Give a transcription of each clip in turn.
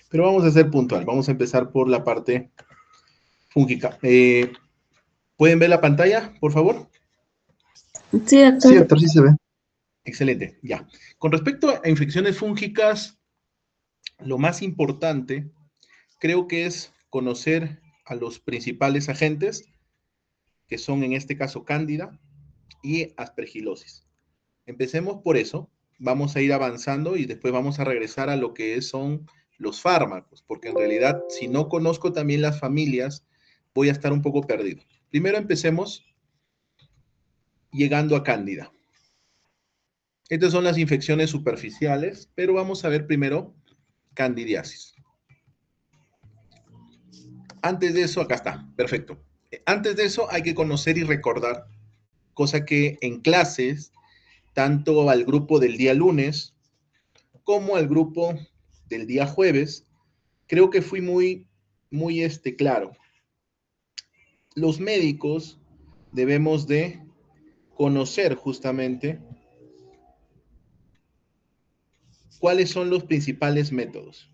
Pero vamos a ser puntual. Vamos a empezar por la parte fúngica. ¿Pueden ver la pantalla, por favor? Sí, Sí, doctor. doctor, sí se ve. Excelente, ya. Con respecto a infecciones fúngicas, lo más importante creo que es conocer a los principales agentes, que son en este caso Cándida y Aspergilosis. Empecemos por eso, vamos a ir avanzando y después vamos a regresar a lo que son los fármacos, porque en realidad si no conozco también las familias, voy a estar un poco perdido. Primero empecemos llegando a Cándida. Estas son las infecciones superficiales, pero vamos a ver primero candidiasis. Antes de eso, acá está, perfecto. Antes de eso hay que conocer y recordar, cosa que en clases, tanto al grupo del día lunes como al grupo del día jueves, creo que fui muy claro. Los médicos debemos de conocer justamente cuáles son los principales métodos.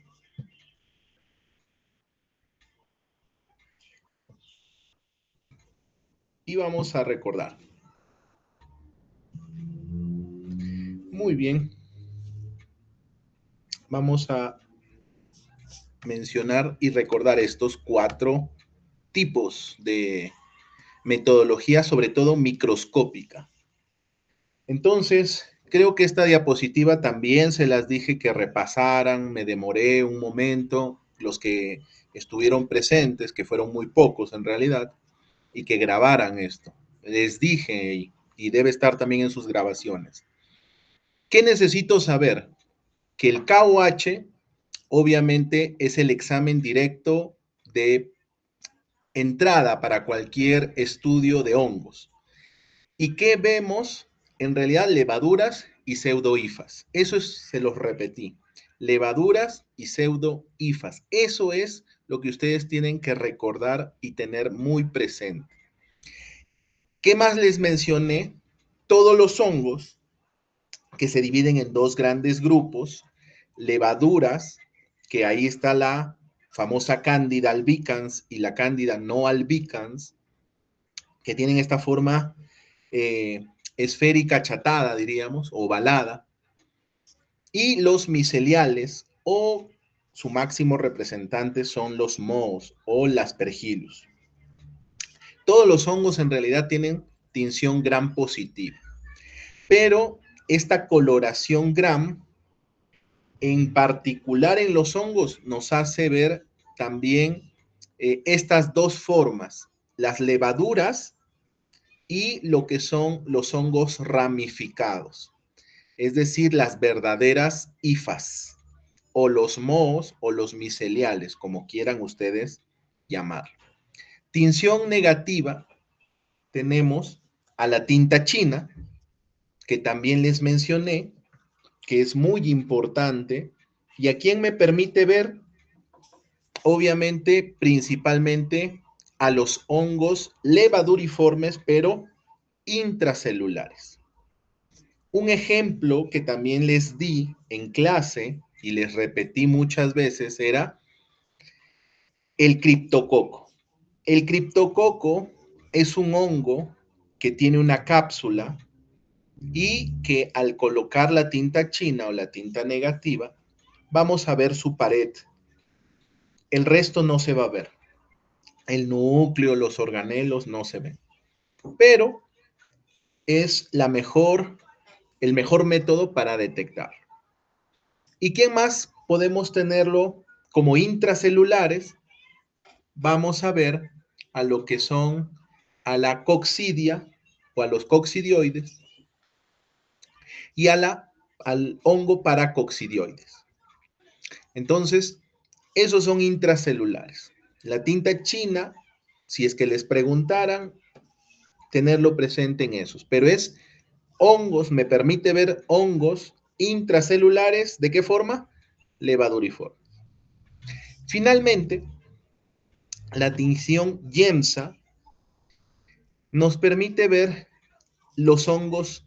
Y vamos a recordar. Muy bien. Vamos a mencionar y recordar estos 4 tipos de metodología, sobre todo microscópica. Entonces, creo que esta diapositiva también se las dije que repasaran, me demoré un momento, los que estuvieron presentes, que fueron muy pocos en realidad, y que grabaran esto. Les dije, y debe estar también en sus grabaciones. ¿Qué necesito saber? Que el KOH obviamente es el examen directo de entrada para cualquier estudio de hongos. ¿Y qué vemos? En realidad, levaduras y pseudohifas. Eso se los repetí. Levaduras y pseudohifas. Eso es lo que ustedes tienen que recordar y tener muy presente. ¿Qué más les mencioné? Todos los hongos que se dividen en 2 grandes grupos, levaduras, que ahí está la famosa Candida albicans y la Candida no albicans, que tienen esta forma esférica achatada, diríamos, ovalada, y los miceliales o su máximo representante son los mohos o las pergillus. Todos los hongos en realidad tienen tinción gram positiva, pero esta coloración gram, en particular en los hongos, nos hace ver también estas 2 formas, las levaduras y lo que son los hongos ramificados, es decir, las verdaderas hifas, o los mohos o los miceliales, como quieran ustedes llamarlo. Tinción negativa, tenemos a la tinta china, que también les mencioné, que es muy importante, y a quien me permite ver, obviamente, principalmente a los hongos levaduriformes, pero intracelulares. Un ejemplo que también les di en clase y les repetí muchas veces era el criptococo. El criptococo es un hongo que tiene una cápsula y que al colocar la tinta china o la tinta negativa, vamos a ver su pared. El resto no se va a ver. El núcleo, los organelos no se ven. Pero es el mejor método para detectar. ¿Y qué más podemos tenerlo como intracelulares? Vamos a ver a lo que son a la coccidia o a los coccidioides y al hongo paracoccidioides. Entonces, esos son intracelulares. La tinta china, si es que les preguntaran, tenerlo presente en esos, pero es hongos, me permite ver hongos intracelulares, ¿de qué forma? Levaduriformes. Finalmente, la tinción YEMSA nos permite ver los hongos,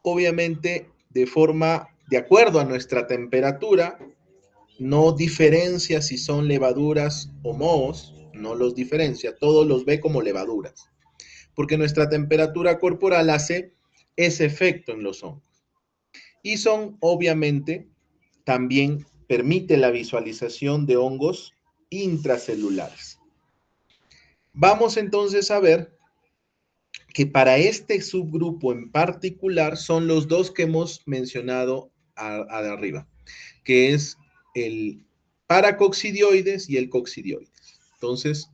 obviamente, de acuerdo a nuestra temperatura, no diferencia si son levaduras o mohos, no los diferencia, todos los ve como levaduras, porque nuestra temperatura corporal hace ese efecto en los hongos. Y son, obviamente, también permite la visualización de hongos intracelulares. Vamos entonces a ver que para este subgrupo en particular son los dos que hemos mencionado de arriba, que es el paracoccidioides y el coccidioides. Entonces,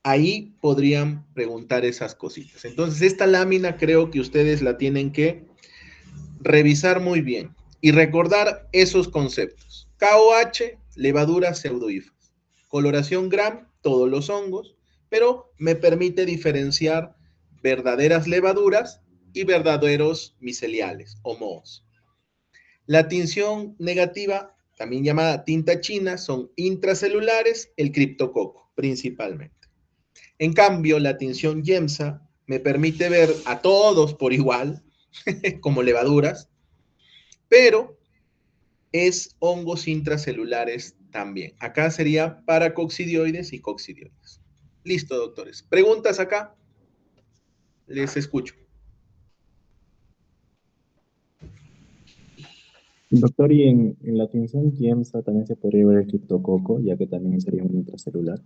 ahí podrían preguntar esas cositas. Entonces, esta lámina creo que ustedes la tienen que revisar muy bien y recordar esos conceptos. KOH, levaduras pseudohifas. Coloración Gram, todos los hongos, pero me permite diferenciar verdaderas levaduras y verdaderos miceliales o mohos. La tinción negativa, también llamada tinta china, son intracelulares, el criptococo principalmente. En cambio, la tinción Yemsa me permite ver a todos por igual, como levaduras, pero es hongos intracelulares también. Acá sería paracoccidioides y coccidioides. Listo, doctores. ¿Preguntas acá? Les escucho. Doctor, ¿y en la tinción Giemsa también se podría ver el criptococo, ya que también sería un intracelular?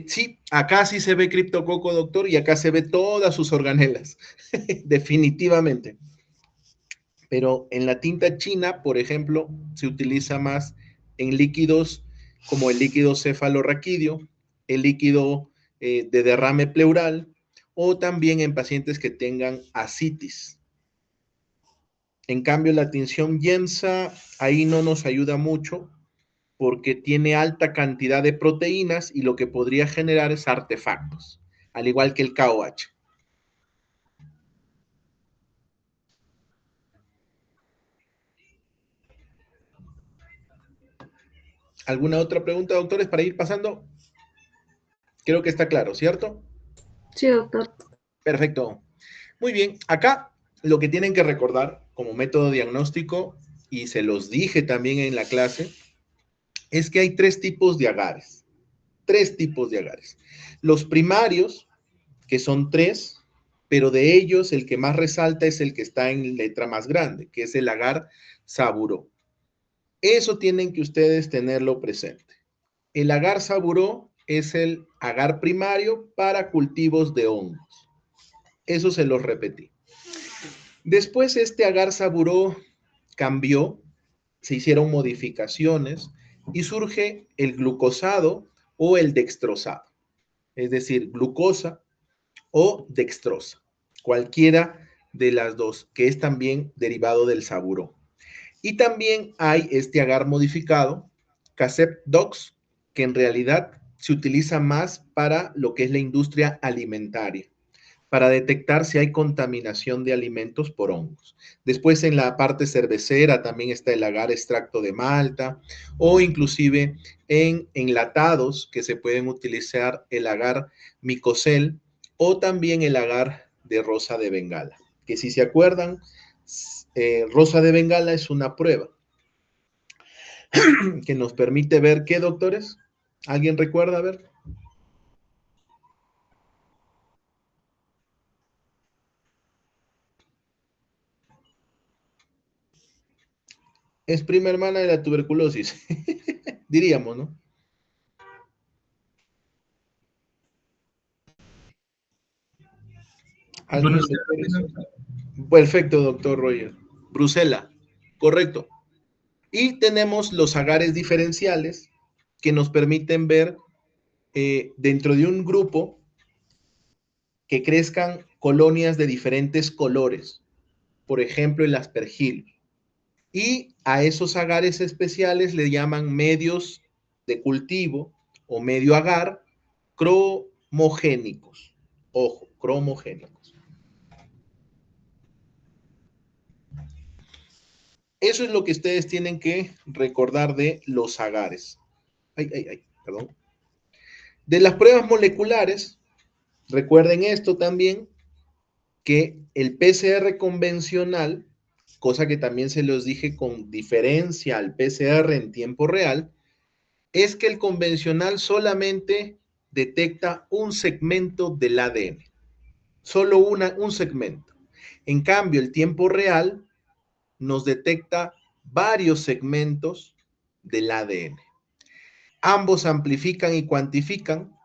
Sí, acá sí se ve criptococo, doctor, y acá se ve todas sus organelas, definitivamente. Pero en la tinta china, por ejemplo, se utiliza más en líquidos como el líquido cefalorraquídeo, el líquido de derrame pleural, o también en pacientes que tengan ascitis. En cambio, la tinción Yemsa ahí no nos ayuda mucho porque tiene alta cantidad de proteínas y lo que podría generar es artefactos, al igual que el KOH. ¿Alguna otra pregunta, doctores, para ir pasando? Creo que está claro, ¿cierto? Sí, doctor. Perfecto. Muy bien, acá lo que tienen que recordar como método diagnóstico, y se los dije también en la clase, es que hay tres tipos de agares. Tres tipos de agares. Los primarios, que son tres, pero de ellos el que más resalta es el que está en letra más grande, que es el agar saburó. Eso tienen que ustedes tenerlo presente. El agar saburó es el agar primario para cultivos de hongos. Eso se los repetí. Después este agar saburó cambió, se hicieron modificaciones y surge el glucosado o el dextrosado, es decir, glucosa o dextrosa, cualquiera de las dos, que es también derivado del saburó. Y también hay este agar modificado, Casep-Dox, que en realidad se utiliza más para lo que es la industria alimentaria, para detectar si hay contaminación de alimentos por hongos. Después en la parte cervecera también está el agar extracto de malta o inclusive en enlatados que se pueden utilizar el agar micocel o también el agar de rosa de Bengala, que si se acuerdan, rosa de Bengala es una prueba que nos permite ver qué, doctores. ¿Alguien recuerda? A ver. Es prima hermana de la tuberculosis, diríamos, ¿no? ¿Alguien recuerda? Perfecto, doctor Roger. Bruselas, correcto. Y tenemos los agares diferenciales que nos permiten ver dentro de un grupo que crezcan colonias de diferentes colores, por ejemplo, el aspergillus. Y a esos agares especiales le llaman medios de cultivo o medio agar cromogénicos. Ojo, cromogénicos. Eso es lo que ustedes tienen que recordar de los agares. Perdón. De las pruebas moleculares, recuerden esto también, que el PCR convencional cosa que también se los dije con diferencia al PCR en tiempo real, es que el convencional solamente detecta un segmento del ADN, solo un segmento. En cambio, el tiempo real nos detecta varios segmentos del ADN. Ambos amplifican y cuantifican,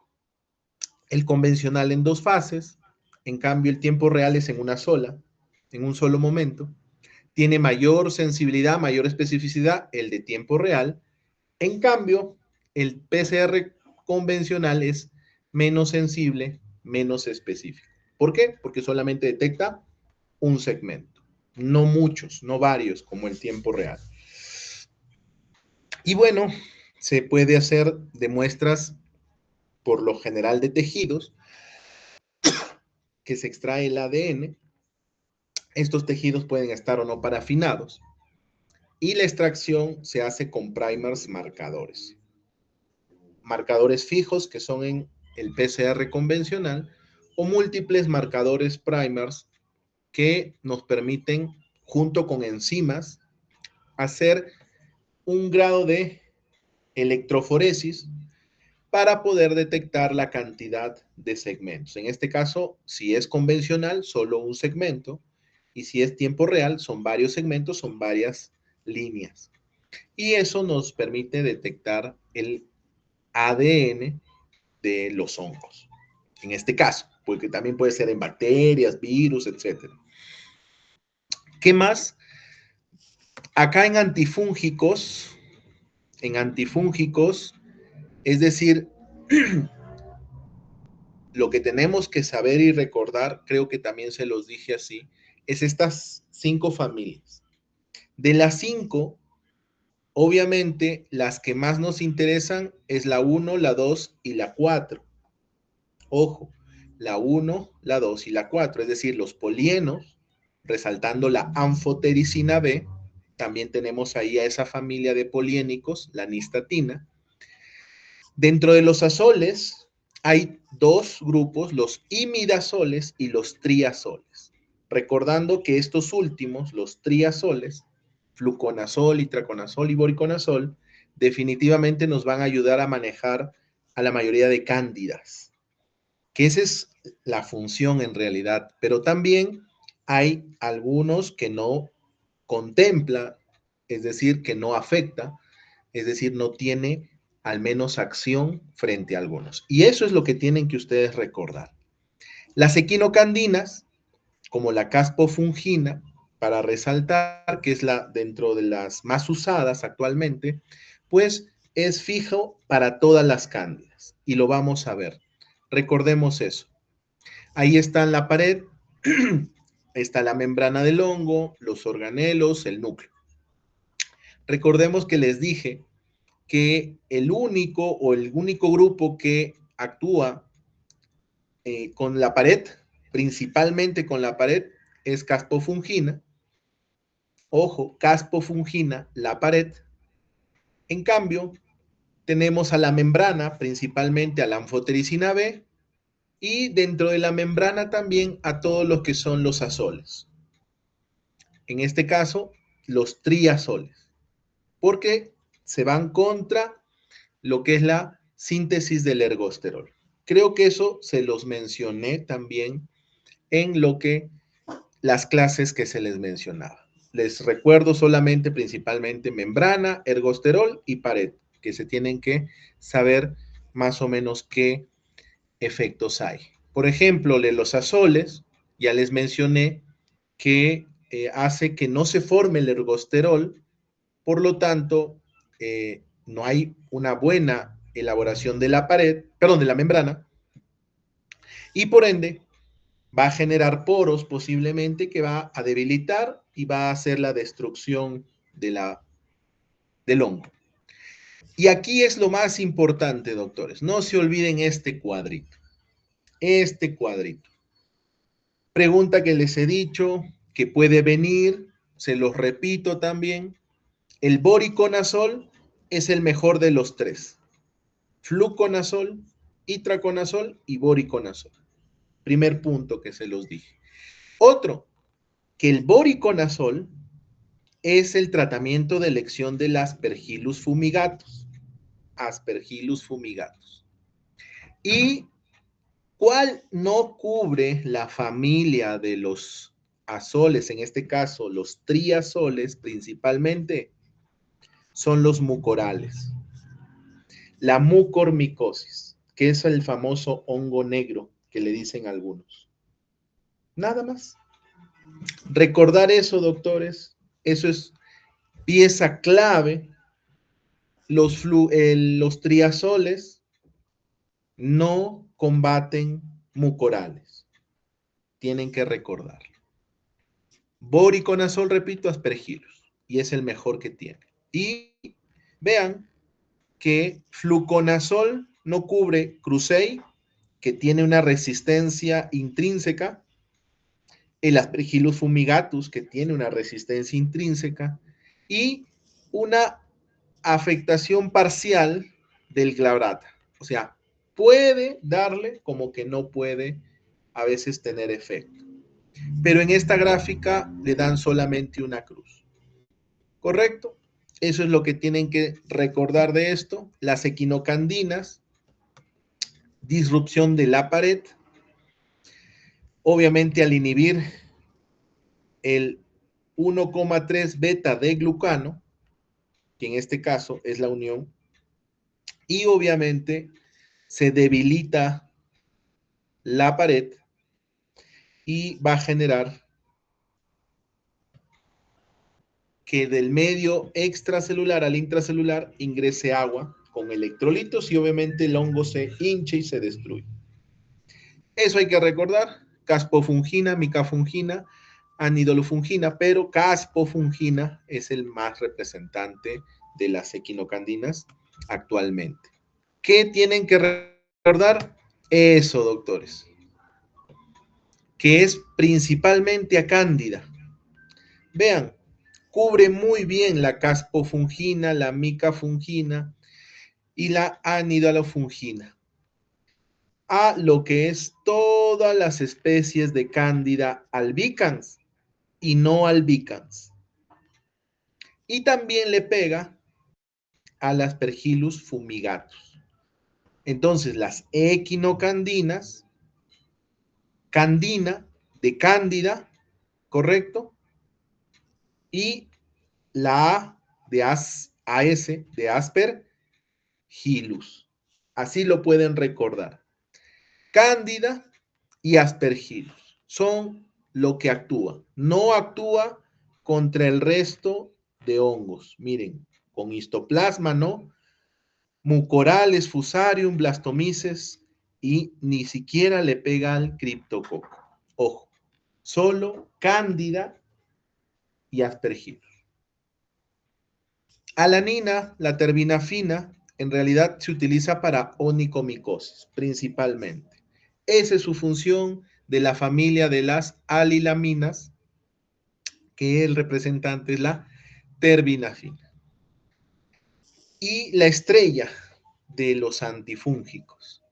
el convencional en dos fases, en cambio el tiempo real es en una sola, en un solo momento. Tiene mayor sensibilidad, mayor especificidad el de tiempo real. En cambio, el PCR convencional es menos sensible, menos específico. ¿Por qué? Porque solamente detecta un segmento, no muchos, no varios como el tiempo real. Y bueno, se puede hacer de muestras por lo general de tejidos que se extrae el ADN. Estos tejidos pueden estar o no parafinados y la extracción se hace con primers marcadores. Marcadores fijos que son en el PCR convencional o múltiples marcadores primers que nos permiten, junto con enzimas, hacer un grado de electroforesis para poder detectar la cantidad de segmentos. En este caso, si es convencional, solo un segmento, y si es tiempo real, son varios segmentos, son varias líneas. Y eso nos permite detectar el ADN de los hongos. En este caso, porque también puede ser en bacterias, virus, etc. ¿Qué más? Acá en antifúngicos, es decir, lo que tenemos que saber y recordar, creo que también se los dije así, es estas 5 familias. De las 5, obviamente, las que más nos interesan es la 1, la 2 y la 4. Ojo, la 1, la 2 y la 4, es decir, los polienos, resaltando la anfotericina B, también tenemos ahí a esa familia de poliénicos, la nistatina. Dentro de los azoles hay dos grupos, los imidazoles y los triazoles. Recordando que estos últimos, los triazoles, fluconazol, itraconazol y boriconazol, definitivamente nos van a ayudar a manejar a la mayoría de cándidas, que esa es la función en realidad, pero también hay algunos que no contempla, es decir, que no afecta, es decir, no tiene al menos acción frente a algunos. Y eso es lo que tienen que ustedes recordar. Las equinocandinas, como la caspofungina, para resaltar que es la dentro de las más usadas actualmente, pues es fijo para todas las cándidas y lo vamos a ver. Recordemos eso. Ahí está en la pared, está la membrana del hongo, los organelos, el núcleo. Recordemos que les dije que el único grupo que actúa con la pared, principalmente con la pared, es caspofungina. Ojo, caspofungina, la pared. En cambio, tenemos a la membrana, principalmente a la anfotericina B, y dentro de la membrana también a todos los que son los azoles. En este caso, los triazoles, porque se van contra lo que es la síntesis del ergosterol. Creo que eso se los mencioné también en lo que las clases que se les mencionaba. Les recuerdo solamente principalmente membrana, ergosterol y pared, que se tienen que saber más o menos qué efectos hay. Por ejemplo, de los azoles, ya les mencioné que hace que no se forme el ergosterol, por lo tanto, no hay una buena elaboración de la pared, perdón, de la membrana, y por ende va a generar poros posiblemente que va a debilitar y va a hacer la destrucción del hongo. Y aquí es lo más importante, doctores. No se olviden este cuadrito. Este cuadrito. Pregunta que les he dicho, que puede venir, se los repito también. El boriconazol es el mejor de los tres. Fluconazol, itraconazol y boriconazol. Primer punto que se los dije. Otro, que el boriconazol es el tratamiento de elección del Aspergillus fumigatus. Aspergillus fumigatus. ¿Y cuál no cubre la familia de los azoles? En este caso, los triazoles principalmente son los mucorales. La mucormicosis, que es el famoso hongo negro que le dicen algunos. Nada más. Recordar eso, doctores, eso es pieza clave. Los triazoles no combaten mucorales. Tienen que recordarlo. Voriconazol, repito, Aspergillus. Y es el mejor que tiene. Y vean que fluconazol no cubre Cruzei, que tiene una resistencia intrínseca. El Aspergillus fumigatus, que tiene una resistencia intrínseca. Y una afectación parcial del glabrata. O sea, puede darle como que no puede a veces tener efecto. Pero en esta gráfica le dan solamente una cruz. ¿Correcto? Eso es lo que tienen que recordar de esto. Las equinocandinas, disrupción de la pared. Obviamente al inhibir el 1,3 beta de glucano, que en este caso es la unión, y obviamente se debilita la pared y va a generar que del medio extracelular al intracelular ingrese agua con electrolitos y obviamente el hongo se hincha y se destruye. Eso hay que recordar, caspofungina, micafungina, anidolofungina, pero caspofungina es el más representante de las equinocandinas actualmente. ¿Qué tienen que recordar? Eso, doctores, que es principalmente a cándida. Vean, cubre muy bien la caspofungina, la micafungina y la anidolofungina, a lo que es todas las especies de cándida albicans y no albicans. Y también le pega a las Aspergillus fumigatus. Entonces, las equinocandinas, candina de cándida, ¿correcto? Y la A de AS de Aspergillus. Así lo pueden recordar. Cándida y Aspergillus son lo que actúa. No actúa contra el resto de hongos. Miren, con histoplasma, ¿no? Mucorales, fusarium, blastomices y ni siquiera le pega al criptococo. Ojo, solo cándida y Aspergillus. Alanina, la terbinafina, en realidad se utiliza para onicomicosis, principalmente. Esa es su función de la familia de las alilaminas, que el representante es la terbinafina. Y la estrella de los antifúngicos,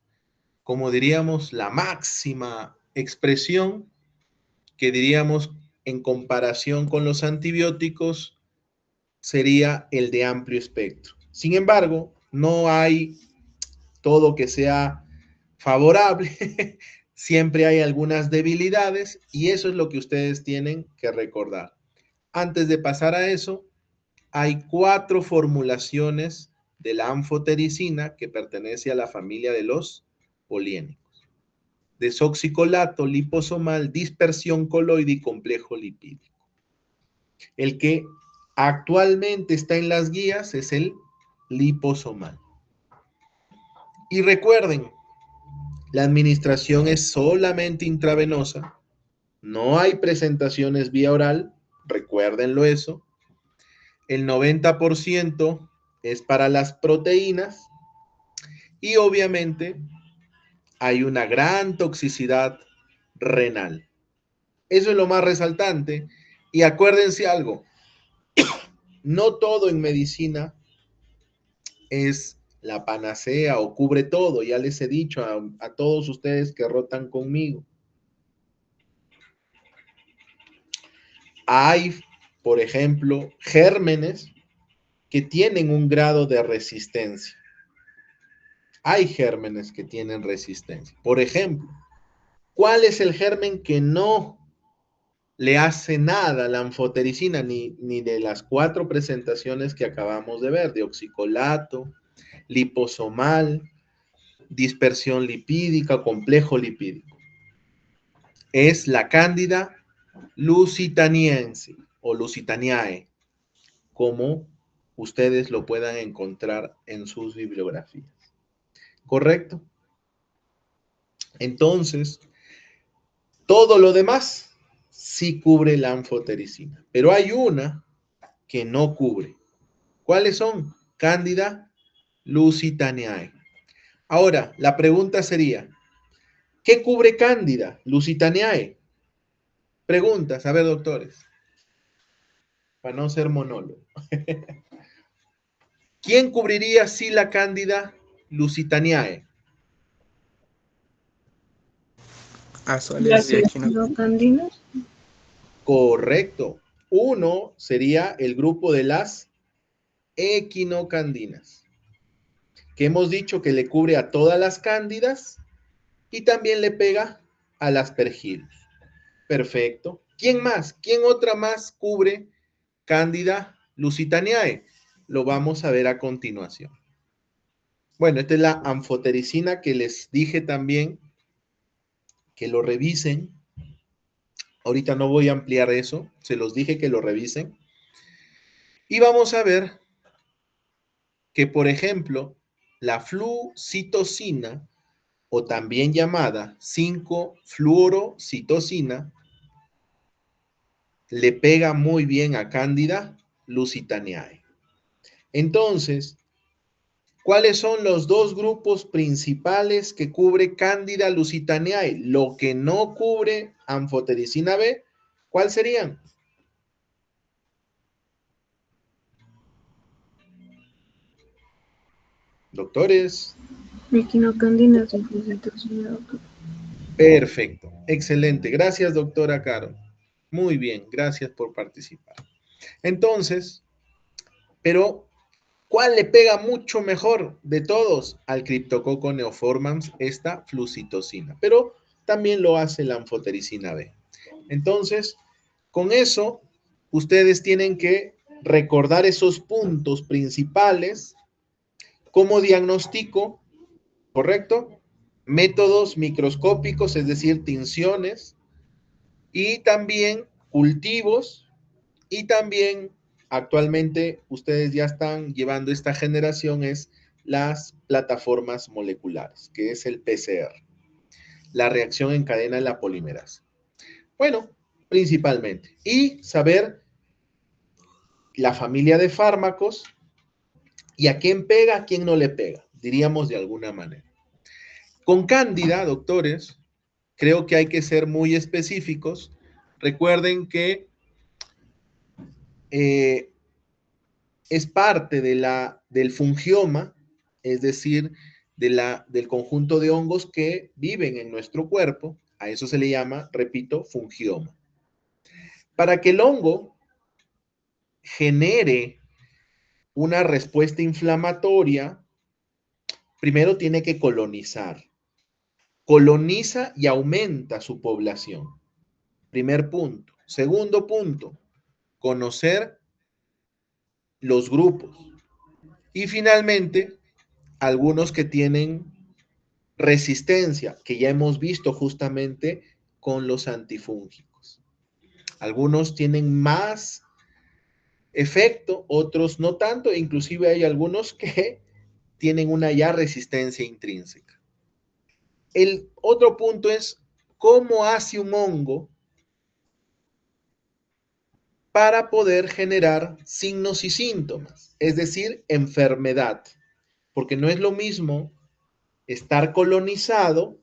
como diríamos, la máxima expresión que diríamos en comparación con los antibióticos sería el de amplio espectro. Sin embargo, no hay todo que sea favorable, siempre hay algunas debilidades y eso es lo que ustedes tienen que recordar. Antes de pasar a eso, hay 4 formulaciones de la anfotericina que pertenece a la familia de los poliénicos. Desoxicolato, liposomal, dispersión coloide y complejo lipídico. El que actualmente está en las guías es el liposomal. Y recuerden, la administración es solamente intravenosa, no hay presentaciones vía oral, recuérdenlo eso. El 90% es para las proteínas y obviamente hay una gran toxicidad renal. Eso es lo más resaltante. Y acuérdense algo, no todo en medicina es la panacea o cubre todo. Ya les he dicho a todos ustedes que rotan conmigo. Hay por ejemplo, gérmenes que tienen un grado de resistencia. Hay gérmenes que tienen resistencia. Por ejemplo, ¿cuál es el germen que no le hace nada a la anfotericina ni de las 4 presentaciones que acabamos de ver, de oxicolato, liposomal, dispersión lipídica, complejo lipídico? Es la Cándida lusitaniense o lusitaniae, como ustedes lo puedan encontrar en sus bibliografías. ¿Correcto? Entonces, todo lo demás sí cubre la anfotericina, pero hay una que no cubre. ¿Cuáles son? Cándida lusitaniae. Ahora, la pregunta sería, ¿qué cubre Cándida lusitaniae? Preguntas, a ver, doctores, para no ser monólogo. ¿Quién cubriría sí la Cándida lusitaniae? Las Azoles y equinocandinas. Correcto. Uno sería el grupo de las equinocandinas, que hemos dicho que le cubre a todas las cándidas y también le pega al aspergillus. Perfecto. ¿Quién más? ¿Quién otra más cubre Cándida lusitaniae? Lo vamos a ver a continuación. Bueno, esta es la anfotericina que les dije también que lo revisen. Ahorita no voy a ampliar eso, se los dije que lo revisen. Y vamos a ver que, por ejemplo, la flucitosina, o también llamada 5-fluorocitosina, le pega muy bien a Cándida lusitaniae. Entonces, ¿cuáles son los dos grupos principales que cubre Cándida lusitaniae? Lo que no cubre anfotericina B, ¿cuál serían? Doctores. Equinocandinas y flucitosina, doctor. Perfecto, excelente. Gracias, doctora Caro. Muy bien, gracias por participar. Entonces, pero ¿cuál le pega mucho mejor de todos al Cryptococcus neoformans? Esta flucitosina, pero también lo hace la anfotericina B. Entonces, con eso, ustedes tienen que recordar esos puntos principales. ¿Cómo diagnostico? ¿Correcto? Métodos microscópicos, es decir, tinciones, y también cultivos, y también actualmente ustedes ya están llevando esta generación, es las plataformas moleculares, que es el PCR, la reacción en cadena de la polimerasa. Bueno, principalmente. Y saber la familia de fármacos y a quién pega, a quién no le pega, diríamos de alguna manera. Con Cándida, doctores, creo que hay que ser muy específicos. Recuerden que es parte del fungioma, es decir, del conjunto de hongos que viven en nuestro cuerpo. A eso se le llama, repito, fungioma. Para que el hongo genere una respuesta inflamatoria, primero tiene que colonizar. Coloniza y aumenta su población. Primer punto. Segundo punto, conocer los grupos. Y finalmente, algunos que tienen resistencia, que ya hemos visto justamente con los antifúngicos. Algunos tienen más efecto, otros no tanto, e inclusive hay algunos que tienen una ya resistencia intrínseca. El otro punto es cómo hace un hongo para poder generar signos y síntomas, es decir, enfermedad, porque no es lo mismo estar colonizado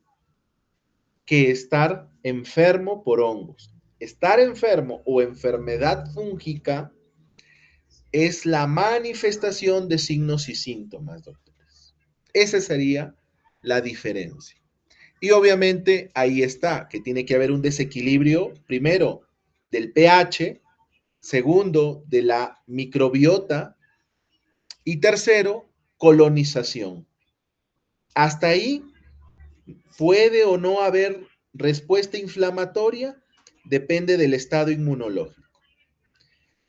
que estar enfermo por hongos. Estar enfermo o enfermedad fúngica es la manifestación de signos y síntomas, doctores. Esa sería la diferencia. Y obviamente ahí está, que tiene que haber un desequilibrio, primero, del pH, Segundo, de la microbiota. Y tercero, colonización. Hasta ahí puede o no haber respuesta inflamatoria, depende del estado inmunológico.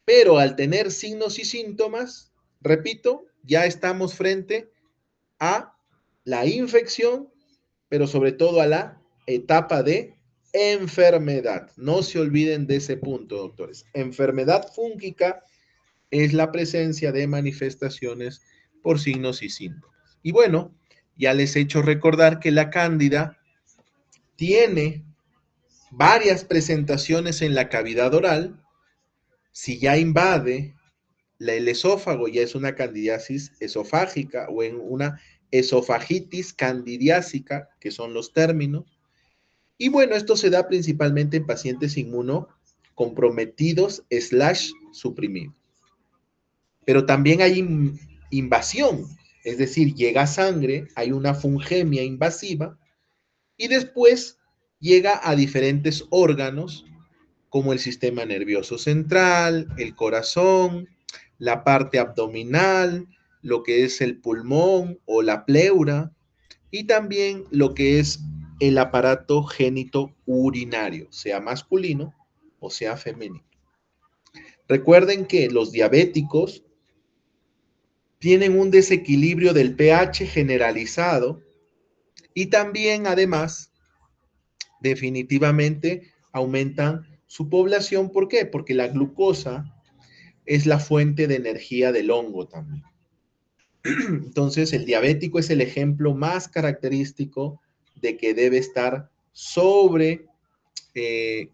Pero al tener signos y síntomas, repito, ya estamos frente a la infección, pero sobre todo a la etapa de enfermedad. No se olviden de ese punto, doctores. Enfermedad fúngica es la presencia de manifestaciones por signos y síntomas. Y bueno, ya les he hecho recordar que la cándida tiene varias presentaciones en la cavidad oral. Si ya invade el esófago, ya es una candidiasis esofágica o en una esofagitis candidiásica, que son los términos. Y bueno, esto se da principalmente en pacientes inmunocomprometidos / suprimidos. Pero también hay invasión, es decir, llega sangre, hay una fungemia invasiva y después llega a diferentes órganos como el sistema nervioso central, el corazón, la parte abdominal, lo que es el pulmón o la pleura y también lo que es el aparato génito urinario, sea masculino o sea femenino. Recuerden que los diabéticos tienen un desequilibrio del pH generalizado y también además definitivamente aumentan su población. ¿Por qué? Porque la glucosa es la fuente de energía del hongo también. Entonces, el diabético es el ejemplo más característico de que debe estar sobre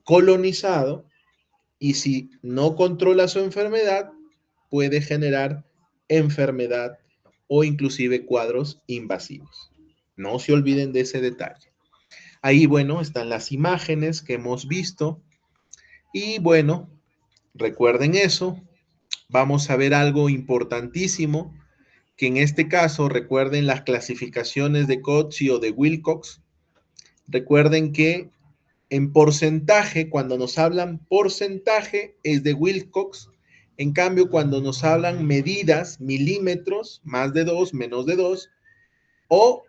colonizado y si no controla su enfermedad, puede generar enfermedad o inclusive cuadros invasivos. No se olviden de ese detalle. Ahí, bueno, están las imágenes que hemos visto y bueno, recuerden eso. Vamos a ver algo importantísimo, que en este caso recuerden las clasificaciones de Coetzee o de Wilcox. Recuerden que en porcentaje, cuando nos hablan porcentaje, es de Wilcox. En cambio, cuando nos hablan medidas, milímetros, más de 2, menos de 2, o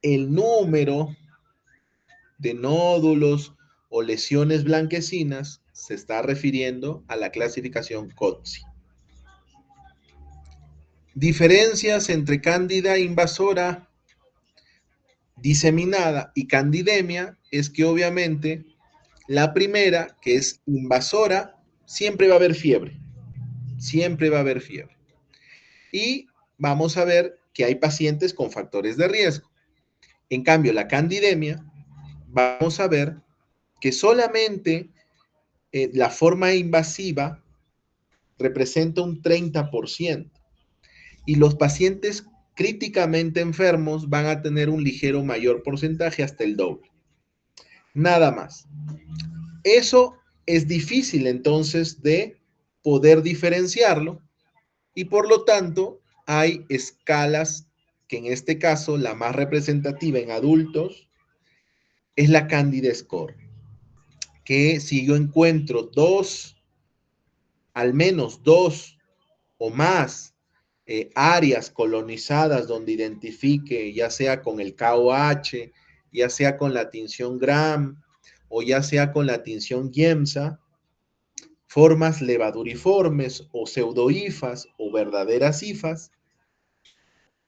el número de nódulos o lesiones blanquecinas, se está refiriendo a la clasificación Coetzee. Diferencias entre cándida invasora diseminada y candidemia es que obviamente la primera, que es invasora, siempre va a haber fiebre. Siempre va a haber fiebre. Y vamos a ver que hay pacientes con factores de riesgo. En cambio, la candidemia, vamos a ver que solamente la forma invasiva representa un 30%. Y los pacientes críticamente enfermos van a tener un ligero mayor porcentaje, hasta el doble. Nada más. Eso es difícil entonces de poder diferenciarlo y por lo tanto hay escalas que en este caso la más representativa en adultos es la Candida Score, que si yo encuentro al menos dos o más áreas colonizadas donde identifique, ya sea con el KOH, ya sea con la tinción Gram o ya sea con la tinción Giemsa, formas levaduriformes o pseudohifas o verdaderas hifas,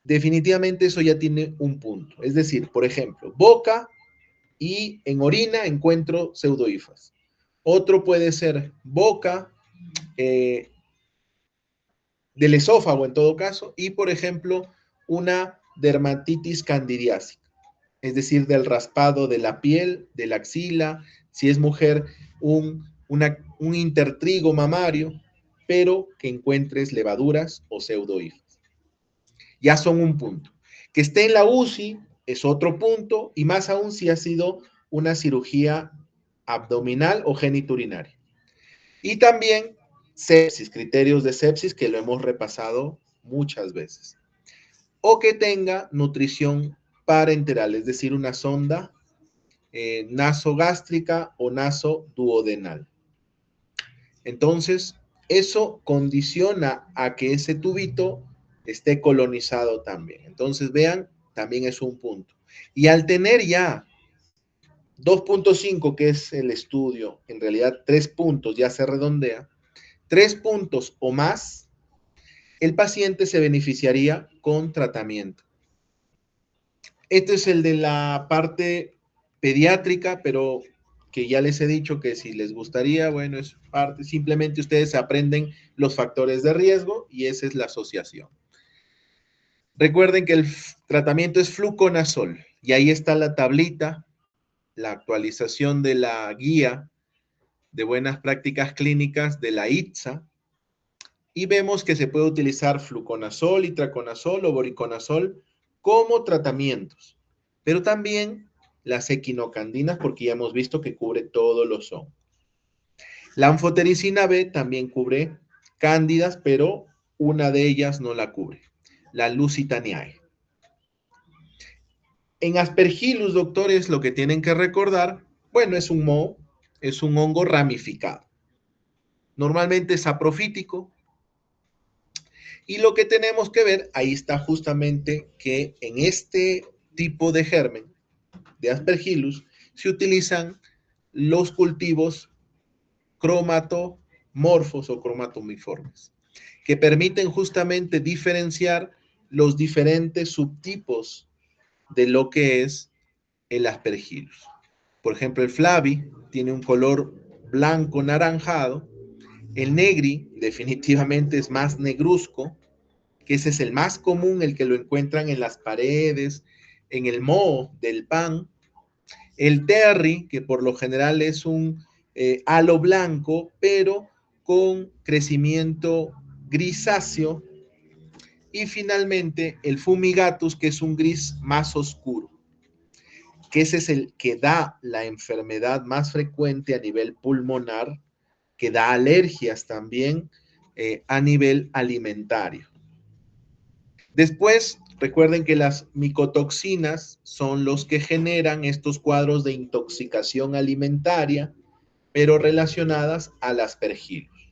definitivamente eso ya tiene un punto. Es decir, por ejemplo, boca y en orina encuentro pseudohifas. Otro puede ser boca, del esófago en todo caso, y por ejemplo, una dermatitis candidiásica, es decir, del raspado de la piel, de la axila, si es mujer, un intertrigo mamario, pero que encuentres levaduras o pseudohifas. Ya son un punto. Que esté en la UCI es otro punto, y más aún si ha sido una cirugía abdominal o geniturinaria. Y también sepsis, criterios de sepsis que lo hemos repasado muchas veces. O que tenga nutrición parenteral, es decir, una sonda nasogástrica o nasoduodenal. Entonces, eso condiciona a que ese tubito esté colonizado también. Entonces, vean, también es un punto. Y al tener ya 2.5, que es el estudio, en realidad 3 puntos, ya se redondea, 3 puntos o más, el paciente se beneficiaría con tratamiento. Este es el de la parte pediátrica, pero que ya les he dicho que si les gustaría, bueno, es parte, simplemente ustedes aprenden los factores de riesgo y esa es la asociación. Recuerden que el tratamiento es fluconazol y ahí está la tablita, la actualización de la guía de buenas prácticas clínicas de la ITSA y vemos que se puede utilizar fluconazol, itraconazol o voriconazol como tratamientos, pero también las equinocandinas porque ya hemos visto que cubre todos los hongos. La anfotericina B también cubre cándidas, pero una de ellas no la cubre, la Lusitaniae. En Aspergillus, doctores, lo que tienen que recordar, bueno, es un moho, es un hongo ramificado. Normalmente es saprofítico. Y lo que tenemos que ver, ahí está justamente que en este tipo de germen, de Aspergillus, se utilizan los cultivos cromatomorfos o cromatomiformes, que permiten justamente diferenciar los diferentes subtipos de lo que es el Aspergillus. Por ejemplo, el Flavi tiene un color blanco naranjado, el Negri definitivamente es más negruzco, que ese es el más común, el que lo encuentran en las paredes, en el moho del pan. El Terry, que por lo general es un halo blanco, pero con crecimiento grisáceo. Y finalmente el Fumigatus, que es un gris más oscuro, que ese es el que da la enfermedad más frecuente a nivel pulmonar, que da alergias también a nivel alimentario. Después, recuerden que las micotoxinas son los que generan estos cuadros de intoxicación alimentaria, pero relacionadas al Aspergillus,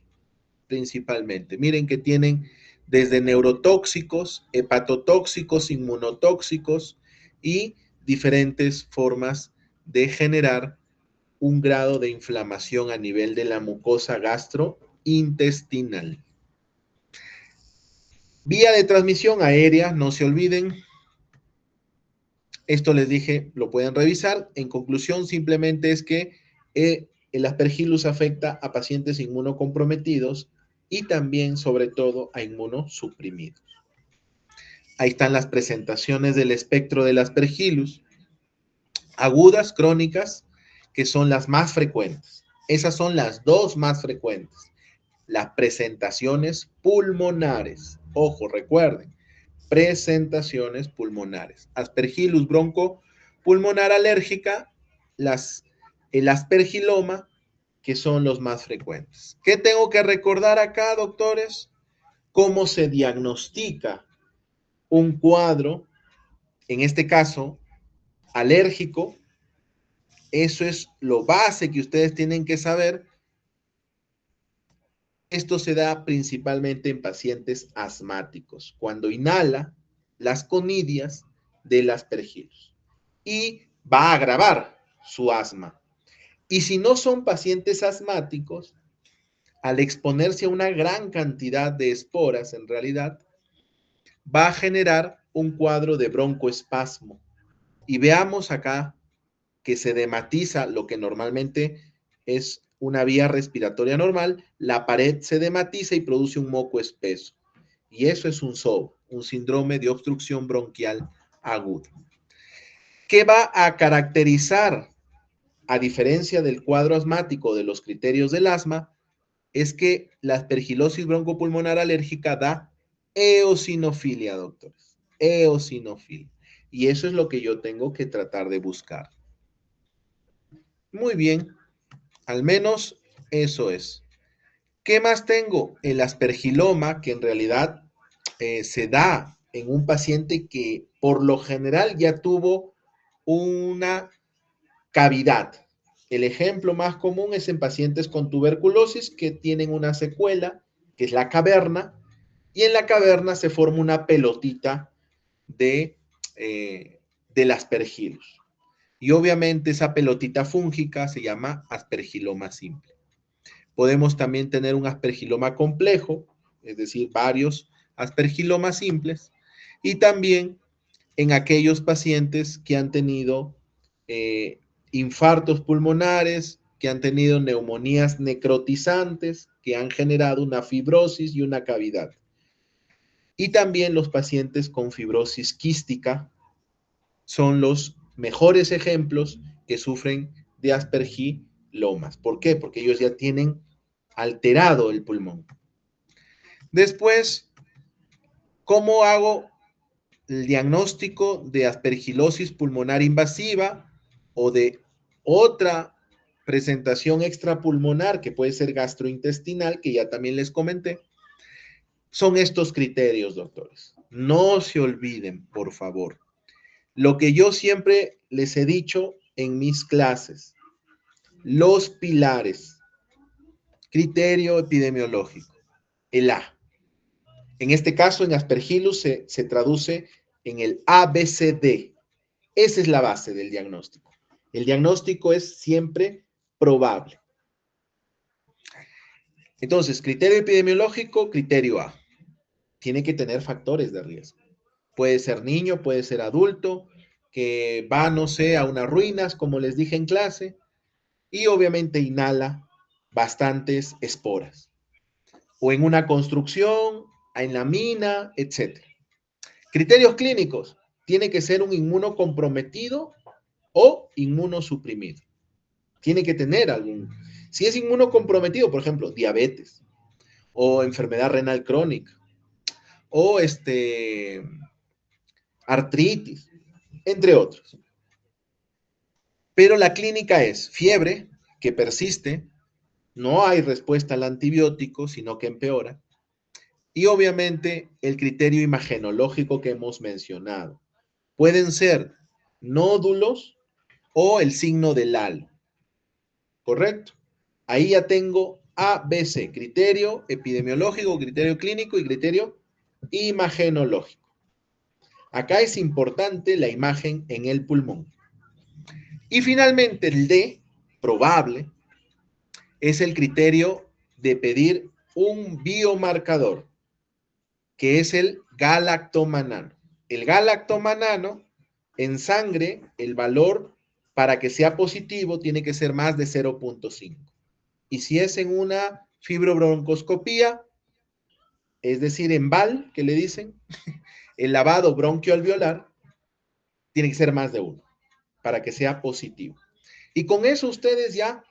principalmente. Miren que tienen desde neurotóxicos, hepatotóxicos, inmunotóxicos y diferentes formas de generar un grado de inflamación a nivel de la mucosa gastrointestinal. Vía de transmisión aérea, no se olviden. Esto les dije, lo pueden revisar. En conclusión, simplemente es que el Aspergillus afecta a pacientes inmunocomprometidos y también, sobre todo, a inmunosuprimidos. Ahí están las presentaciones del espectro del Aspergillus. Agudas, crónicas, que son las más frecuentes. Esas son las dos más frecuentes. Las presentaciones pulmonares. Ojo, recuerden, presentaciones pulmonares. Aspergillus broncopulmonar alérgica, el aspergiloma, que son los más frecuentes. ¿Qué tengo que recordar acá, doctores? ¿Cómo se diagnostica un cuadro, en este caso, alérgico? Eso es lo base que ustedes tienen que saber. Esto se da principalmente en pacientes asmáticos, cuando inhala las conidias del Aspergillus y va a agravar su asma. Y si no son pacientes asmáticos, al exponerse a una gran cantidad de esporas, en realidad, va a generar un cuadro de broncoespasmo. Y veamos acá que se dematiza lo que normalmente es una vía respiratoria normal, la pared se dematiza y produce un moco espeso. Y eso es un SOB, un síndrome de obstrucción bronquial aguda. ¿Qué va a caracterizar, a diferencia del cuadro asmático de los criterios del asma? Es que la aspergilosis broncopulmonar alérgica da eosinofilia, doctores. Eosinofilia. Y eso es lo que yo tengo que tratar de buscar. Muy bien, al menos eso es. ¿Qué más tengo? El aspergiloma, que en realidad se da en un paciente que por lo general ya tuvo una cavidad. El ejemplo más común es en pacientes con tuberculosis que tienen una secuela que es la caverna, y en la caverna se forma una pelotita del aspergillus. Y obviamente esa pelotita fúngica se llama aspergiloma simple. Podemos también tener un aspergiloma complejo, es decir, varios aspergilomas simples, y también en aquellos pacientes que han tenido infartos pulmonares, que han tenido neumonías necrotizantes, que han generado una fibrosis y una cavidad. Y también los pacientes con fibrosis quística son los mejores ejemplos que sufren de aspergilomas. ¿Por qué? Porque ellos ya tienen alterado el pulmón. Después, ¿cómo hago el diagnóstico de aspergilosis pulmonar invasiva o de otra presentación extrapulmonar que puede ser gastrointestinal, que ya también les comenté? Son estos criterios, doctores. No se olviden, por favor. Lo que yo siempre les he dicho en mis clases, los pilares, criterio epidemiológico, el A. En este caso, en Aspergillus se traduce en el ABCD. Esa es la base del diagnóstico. El diagnóstico es siempre probable. Entonces, criterio epidemiológico, criterio A. Tiene que tener factores de riesgo. Puede ser niño, puede ser adulto, que va, no sé, a unas ruinas, como les dije en clase, y obviamente inhala bastantes esporas. O en una construcción, en la mina, etc. Criterios clínicos. Tiene que ser un inmunocomprometido o inmunosuprimido. Tiene que tener algún. Si es inmunocomprometido, por ejemplo, diabetes o enfermedad renal crónica o artritis, entre otros. Pero la clínica es fiebre que persiste, no hay respuesta al antibiótico, sino que empeora. Y obviamente el criterio imagenológico que hemos mencionado. Pueden ser nódulos o el signo del halo. ¿Correcto? Ahí ya tengo A, B, C, criterio epidemiológico, criterio clínico y criterio imagenológico. Acá es importante la imagen en el pulmón. Y finalmente el D, probable, es el criterio de pedir un biomarcador, que es el galactomanano. El galactomanano en sangre, el valor para que sea positivo tiene que ser más de 0.5. Y si es en una fibrobroncoscopía, es decir, en VAL, que le dicen, el lavado bronquioalveolar, tiene que ser más de 1 para que sea positivo. Y con eso ustedes ya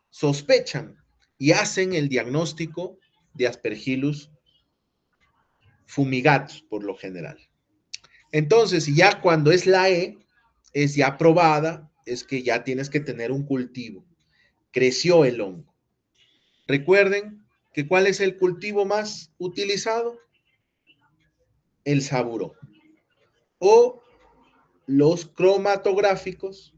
sospechan y hacen el diagnóstico de Aspergillus fumigatus por lo general. Entonces, ya cuando es la E, es ya probada, es que ya tienes que tener un cultivo. Creció el hongo. Recuerden que ¿cuál es el cultivo más utilizado? El saburón. O los cromatográficos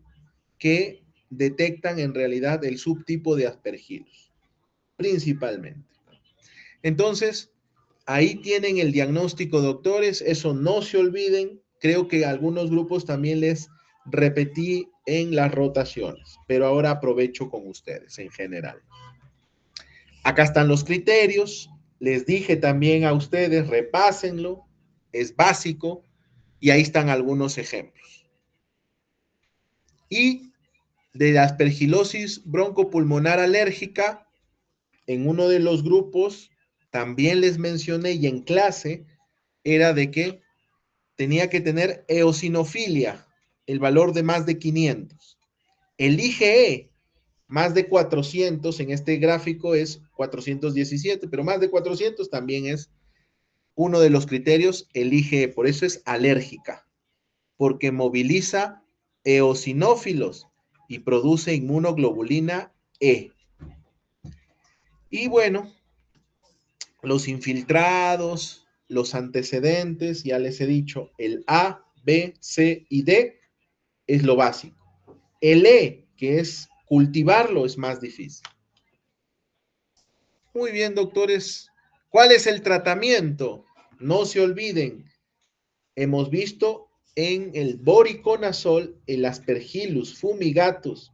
que detectan en realidad el subtipo de Aspergillus, principalmente. Entonces, ahí tienen el diagnóstico, doctores, eso no se olviden. Creo que algunos grupos también les repetí en las rotaciones, pero ahora aprovecho con ustedes en general. Acá están los criterios, les dije también a ustedes, repásenlo, es básico, y ahí están algunos ejemplos. Y de la aspergilosis broncopulmonar alérgica, en uno de los grupos también les mencioné y en clase era de que tenía que tener eosinofilia, el valor de más de 500. El IgE, más de 400, en este gráfico es 417, pero más de 400 también es uno de los criterios, el IgE, por eso es alérgica, porque moviliza eosinófilos y produce inmunoglobulina E. Y bueno, los infiltrados, los antecedentes, ya les he dicho, el A, B, C y D es lo básico. El E, que es cultivarlo, es más difícil. Muy bien, doctores. ¿Cuál es el tratamiento? No se olviden, hemos visto en el voriconazol, el Aspergillus fumigatus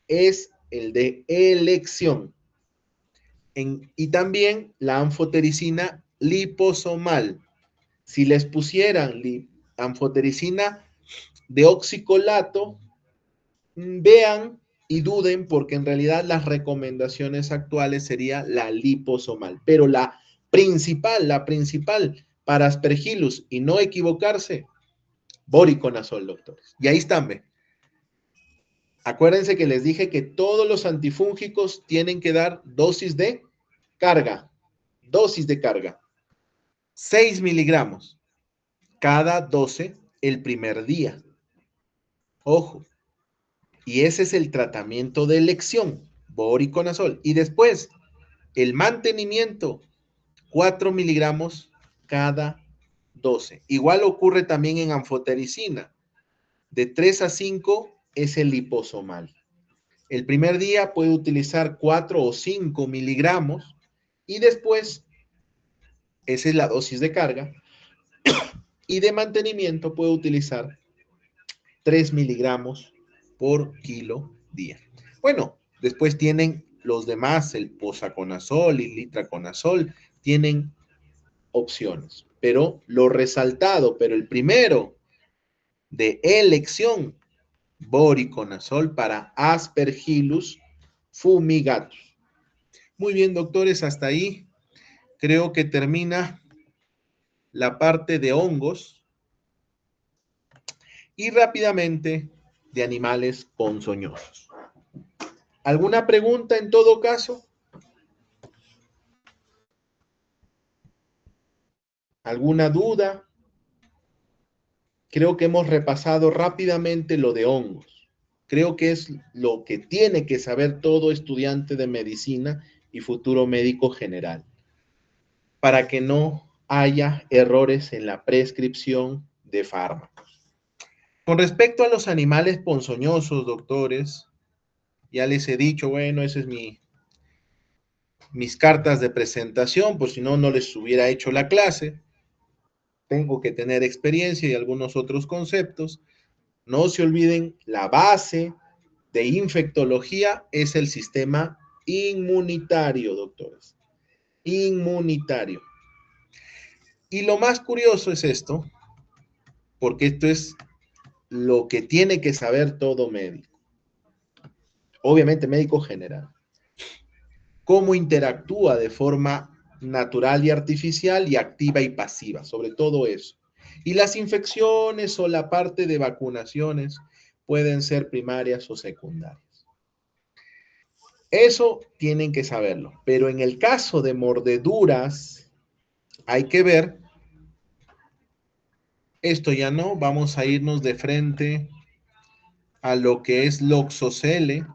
es el de elección. Y también la anfotericina liposomal. Si les pusieran anfotericina de oxicolato, vean y duden porque en realidad las recomendaciones actuales sería la liposomal. Pero la principal para Aspergillus y no equivocarse, voriconazol, doctores. Y ahí están, ¿ve? Acuérdense que les dije que todos los antifúngicos tienen que dar dosis de carga. 6 miligramos cada 12 el primer día. Ojo. Y ese es el tratamiento de elección, voriconazol. Y después, el mantenimiento, 4 miligramos cada 12. Igual ocurre también en anfotericina. De 3 a 5 es el liposomal. El primer día puede utilizar 4 o 5 miligramos y después, esa es la dosis de carga, y de mantenimiento puede utilizar 3 miligramos por kilo día. Bueno, después tienen los demás, el posaconazol y litraconazol, tienen opciones. Pero lo resaltado, pero el primero de elección, voriconazol para Aspergillus fumigatus. Muy bien, doctores, hasta ahí creo que termina la parte de hongos y rápidamente de animales ponzoñosos. ¿Alguna pregunta en todo caso? ¿Alguna duda? Creo que hemos repasado rápidamente lo de hongos. Creo que es lo que tiene que saber todo estudiante de medicina y futuro médico general, para que no haya errores en la prescripción de fármacos. Con respecto a los animales ponzoñosos, doctores, ya les he dicho, bueno, ese es mis cartas de presentación, por si no, no les hubiera hecho la clase. Tengo que tener experiencia y algunos otros conceptos. No se olviden, la base de infectología es el sistema inmunitario, doctores. Inmunitario. Y lo más curioso es esto, porque esto es lo que tiene que saber todo médico. Obviamente médico general. Cómo interactúa de forma natural y artificial y activa y pasiva, sobre todo eso. Y las infecciones o la parte de vacunaciones pueden ser primarias o secundarias. Eso tienen que saberlo, pero en el caso de mordeduras hay que ver, esto ya no, vamos a irnos de frente a lo que es Loxocele.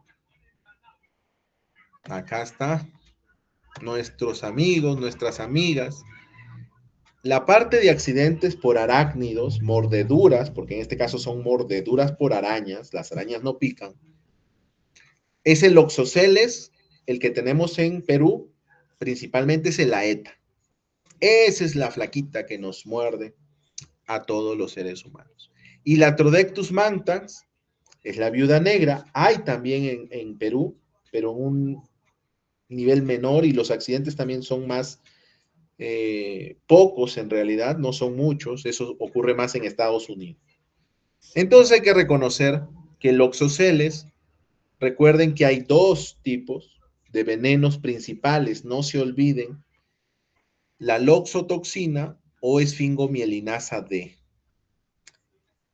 Acá está, nuestros amigos, nuestras amigas. La parte de accidentes por arácnidos, mordeduras, porque en este caso son mordeduras por arañas, las arañas no pican, es el Loxoceles, el que tenemos en Perú, principalmente es el aeta. Esa es la flaquita que nos muerde a todos los seres humanos. Y la Trodectus mantax es la viuda negra. Hay también en Perú, pero en un nivel menor y los accidentes también son más pocos en realidad, no son muchos. Eso ocurre más en Estados Unidos. Entonces hay que reconocer que el Loxoceles, recuerden que hay dos tipos de venenos principales, no se olviden, la loxotoxina o esfingomielinasa D.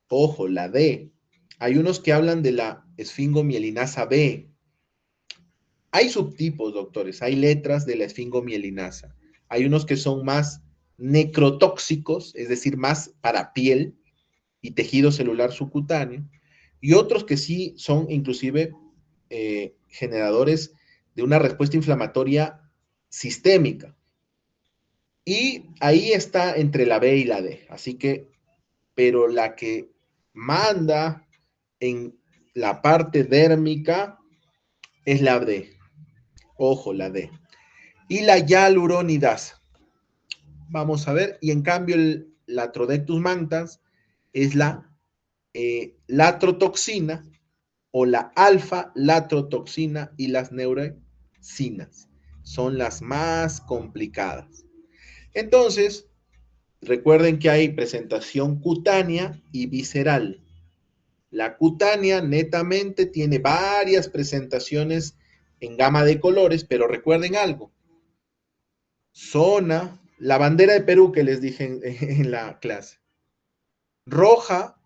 Ojo, la D. Hay unos que hablan de la esfingomielinasa B. Hay subtipos, doctores, hay letras de la esfingomielinasa. Hay unos que son más necrotóxicos, es decir, más para piel y tejido celular subcutáneo, y otros que sí son inclusive generadores de una respuesta inflamatoria sistémica. Y ahí está entre la B y la D. Así que, pero la que manda en la parte dérmica es la D. Ojo, la D. Y la hialuronidasa. vamos a ver, y en cambio el Latrodectus mantans es la latrotoxina o la alfa-latrotoxina y las neurecinas. Son las más complicadas. Entonces, recuerden que hay presentación cutánea y visceral. La cutánea netamente tiene varias presentaciones en gama de colores, pero recuerden algo. Zona, la bandera de Perú que les dije en la clase. Roja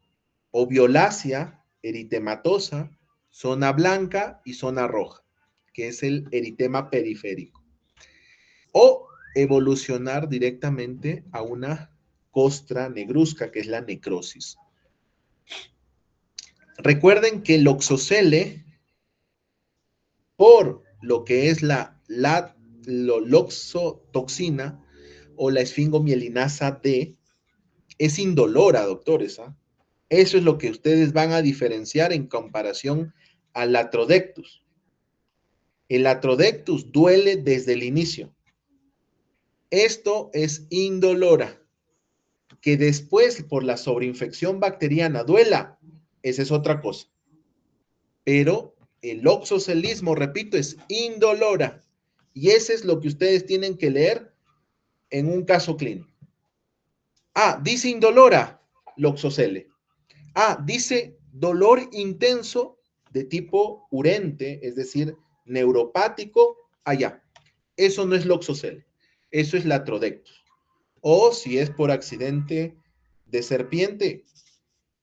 o violácea, eritematosa, zona blanca y zona roja, que es el eritema periférico. O evolucionar directamente a una costra negruzca, que es la necrosis. Recuerden que el oxocele, por lo que es la loxotoxina o la esfingomielinasa D, es indolora, doctores. Eso es lo que ustedes van a diferenciar en comparación al Latrodectus. El Latrodectus duele desde el inicio. Esto es indolora. Que después, por la sobreinfección bacteriana, duela, esa es otra cosa. Pero el oxocelismo, repito, es indolora. Y ese es lo que ustedes tienen que leer en un caso clínico. Dice indolora, loxocele. Dice dolor intenso de tipo urente, es decir, neuropático, allá. Eso no es loxocele, eso es Latrodectus. O si es por accidente de serpiente,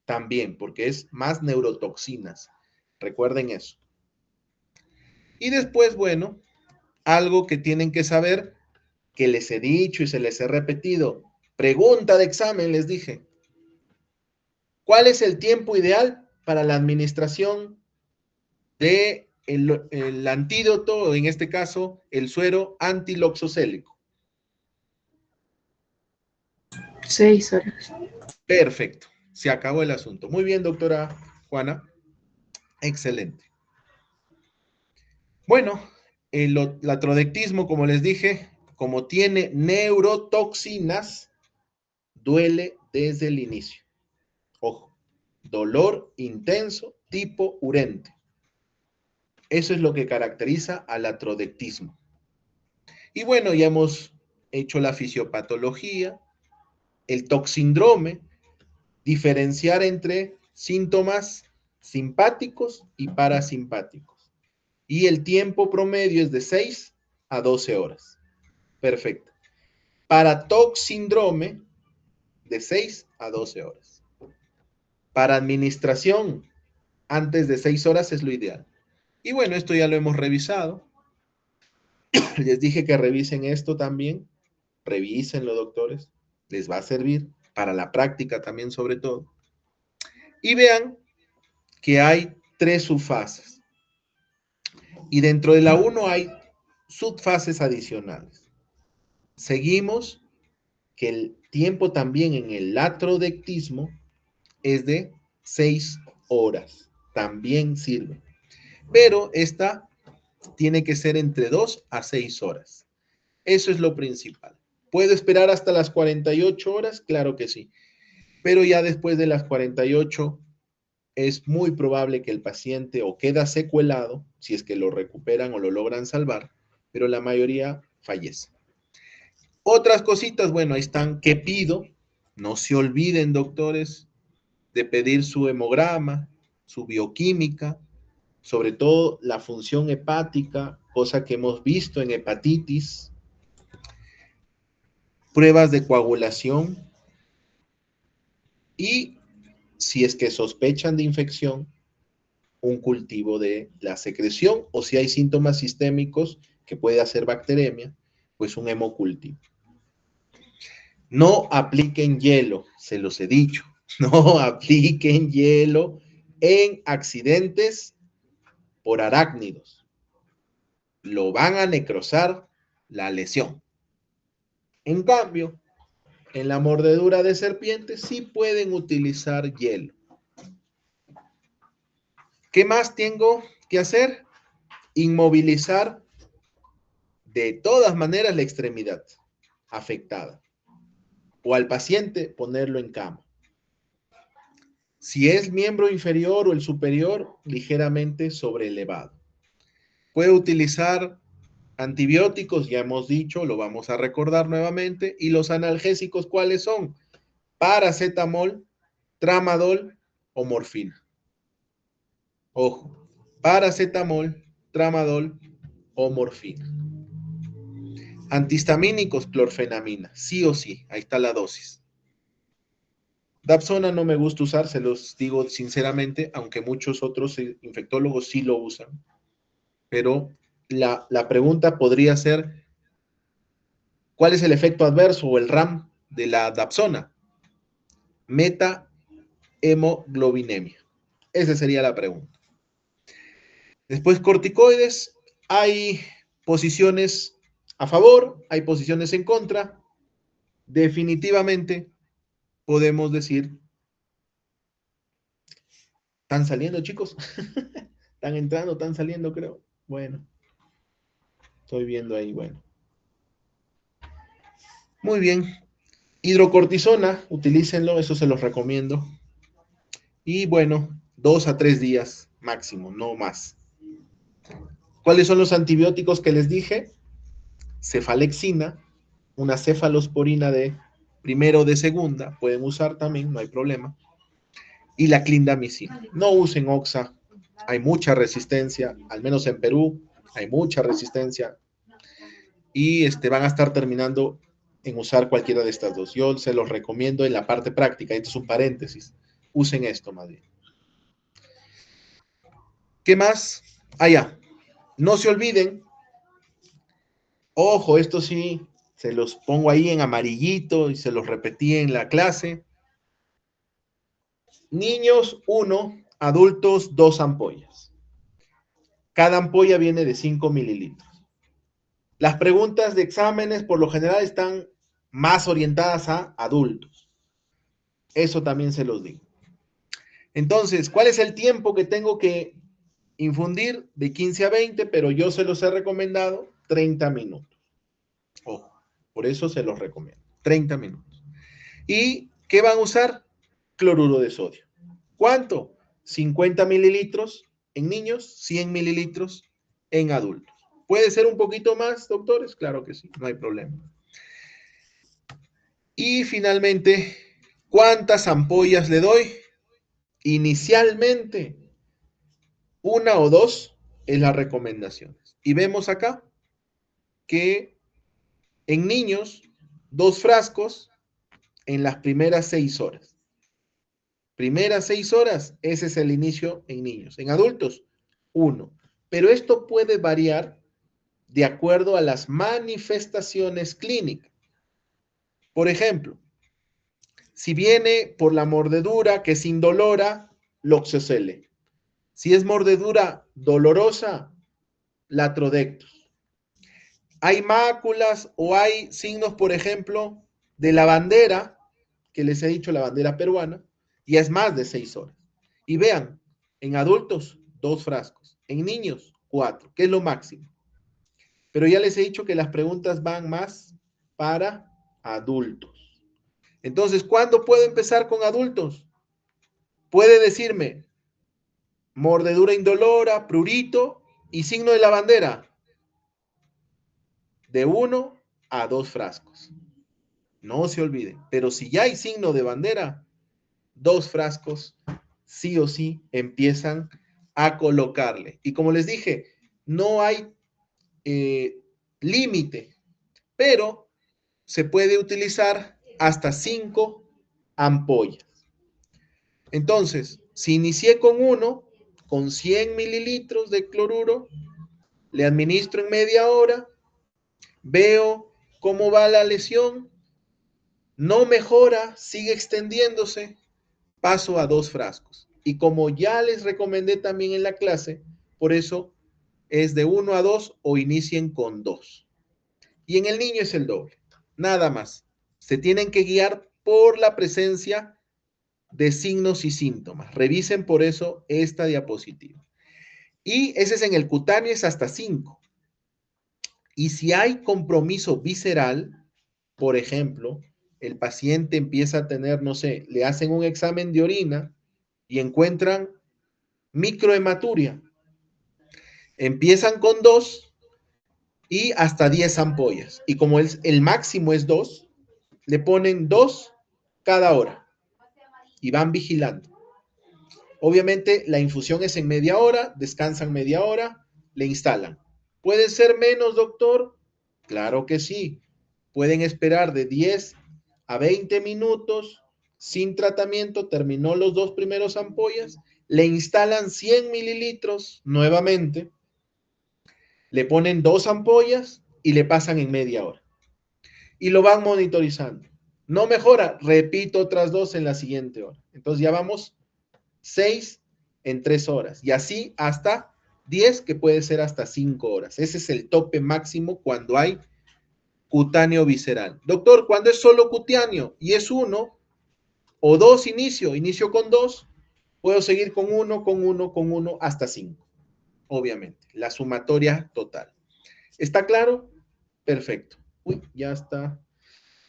también, porque es más neurotoxinas. Recuerden eso. Y después, bueno, algo que tienen que saber, que les he dicho y se les he repetido. Pregunta de examen, les dije. ¿Cuál es el tiempo ideal para la administración de el antídoto, en este caso, el suero antiloxocélico? 6 horas. Perfecto. Se acabó el asunto. Muy bien, doctora Juana. Excelente. Bueno, el latrodectismo, como les dije, como tiene neurotoxinas, duele desde el inicio. Ojo, dolor intenso tipo urente. Eso es lo que caracteriza al latrodectismo. Y bueno, ya hemos hecho la fisiopatología, el toxindrome, diferenciar entre síntomas simpáticos y parasimpáticos. Y el tiempo promedio es de 6 a 12 horas. Perfecto. Para toxindrome, de 6 a 12 horas. Para administración, antes de 6 horas es lo ideal. Y bueno, esto ya lo hemos revisado. Les dije que revisen esto también. Revísenlo, doctores. Les va a servir para la práctica también, sobre todo. Y vean que hay 3 subfases. Y dentro de la 1 hay subfases adicionales. Seguimos que el tiempo también en el latrodectismo es de 6 horas. También sirve. Pero esta tiene que ser entre 2 a 6 horas. Eso es lo principal. ¿Puedo esperar hasta las 48 horas? Claro que sí. Pero ya después de las 48 es muy probable que el paciente o queda secuelado, si es que lo recuperan o lo logran salvar, pero la mayoría fallece. Otras cositas, bueno, ahí están. ¿Qué pido? No se olviden, doctores, de pedir su hemograma, su bioquímica, sobre todo la función hepática, cosa que hemos visto en hepatitis, pruebas de coagulación y, si es que sospechan de infección, un cultivo de la secreción, o si hay síntomas sistémicos que puede hacer bacteremia, pues un hemocultivo. No apliquen hielo, se los he dicho, no apliquen hielo en accidentes por arácnidos. Lo van a necrosar la lesión. En cambio, en la mordedura de serpiente sí pueden utilizar hielo. ¿Qué más tengo que hacer? Inmovilizar de todas maneras la extremidad afectada. o al paciente ponerlo en cama. Si es miembro inferior o el superior, ligeramente sobreelevado. Puede utilizar antibióticos, ya hemos dicho, lo vamos a recordar nuevamente. Y los analgésicos, ¿cuáles son? Paracetamol, tramadol o morfina. Ojo, paracetamol, tramadol o morfina. Antihistamínicos, clorfenamina, sí o sí, ahí está la dosis. Dapsona no me gusta usar, se los digo sinceramente, aunque muchos otros infectólogos sí lo usan. Pero la pregunta podría ser, ¿cuál es el efecto adverso o el RAM de la Dapsona? Meta-hemoglobinemia. Esa sería la pregunta. Después, corticoides. Hay posiciones a favor, hay posiciones en contra. Definitivamente podemos decir, ¿están saliendo, chicos? ¿Están entrando? ¿Están saliendo, creo? Bueno, estoy viendo ahí, bueno. Muy bien. Hidrocortisona, utilícenlo, eso se los recomiendo. Y bueno, 2 a 3 días máximo, no más. ¿Cuáles son los antibióticos que les dije? Cefalexina, una cefalosporina de primero o de segunda, pueden usar también, no hay problema. Y la clindamicina. No usen Oxa, hay mucha resistencia, al menos en Perú, hay mucha resistencia. Y van a estar terminando en usar cualquiera de estas dos. Yo se los recomiendo en la parte práctica, esto es un paréntesis. Usen esto más bien. ¿Qué más? Ya. No se olviden, ojo, esto sí, se los pongo ahí en amarillito y se los repetí en la clase. Niños, 1, adultos, 2 ampollas. Cada ampolla viene de 5 mililitros. Las preguntas de exámenes por lo general están más orientadas a adultos. Eso también se los digo. Entonces, ¿cuál es el tiempo que tengo que infundir? De 15 a 20, pero yo se los he recomendado 30 minutos. Ojo, por eso se los recomiendo. 30 minutos. ¿Y qué van a usar? Cloruro de sodio. ¿Cuánto? 50 mililitros en niños, 100 mililitros en adultos. ¿Puede ser un poquito más, doctores? Claro que sí, no hay problema. Y finalmente, ¿cuántas ampollas le doy? Inicialmente, 1 o 2 es las recomendaciones. Y vemos acá que en niños, 2 frascos en las primeras 6 horas. Primeras 6 horas, ese es el inicio en niños. En adultos, 1. Pero esto puede variar de acuerdo a las manifestaciones clínicas. Por ejemplo, si viene por la mordedura que es indolora, Loxocele. Si es mordedura dolorosa, Latrodectus. Hay máculas o hay signos, por ejemplo, de la bandera, que les he dicho, la bandera peruana, y es más de 6 horas. Y vean, en adultos, 2 frascos. En niños, 4, que es lo máximo. Pero ya les he dicho que las preguntas van más para adultos. Entonces, ¿cuándo puedo empezar con adultos? Puede decirme mordedura indolora, prurito y signo de la bandera. De 1 a 2 frascos. No se olviden. Pero si ya hay signo de bandera, 2 frascos sí o sí empiezan a colocarle. Y como les dije, no hay límite, pero se puede utilizar hasta 5 ampollas. Entonces, si inicié con 1, con 100 mililitros de cloruro, le administro en media hora, veo cómo va la lesión, no mejora, sigue extendiéndose, paso a 2 frascos. Y como ya les recomendé también en la clase, por eso es de 1 a 2 o inicien con 2. Y en el niño es el doble, nada más. Se tienen que guiar por la presencia de signos y síntomas. Revisen por eso esta diapositiva. Y ese es en el cutáneo, es hasta 5. Y si hay compromiso visceral, por ejemplo, el paciente empieza a tener, no sé, le hacen un examen de orina y encuentran microhematuria. Empiezan con 2 y hasta 10 ampollas. Y como el máximo es 2, le ponen 2 cada hora y van vigilando. Obviamente la infusión es en media hora, descansan media hora, le instalan. ¿Puede ser menos, doctor? Claro que sí. Pueden esperar de 10 a 20 minutos sin tratamiento, terminó los 2 primeros ampollas, le instalan 100 mililitros nuevamente, le ponen 2 ampollas y le pasan en media hora. Y lo van monitorizando. No mejora, repito otras 2 en la siguiente hora. Entonces ya vamos 6 en 3 horas. Y así hasta 10, que puede ser hasta 5 horas. Ese es el tope máximo cuando hay cutáneo visceral. Doctor, cuando es solo cutáneo y es 1 o 2 inicio con 2, puedo seguir con 1, con 1, con 1 hasta 5. Obviamente, la sumatoria total. ¿Está claro? Perfecto. Uy, ya está.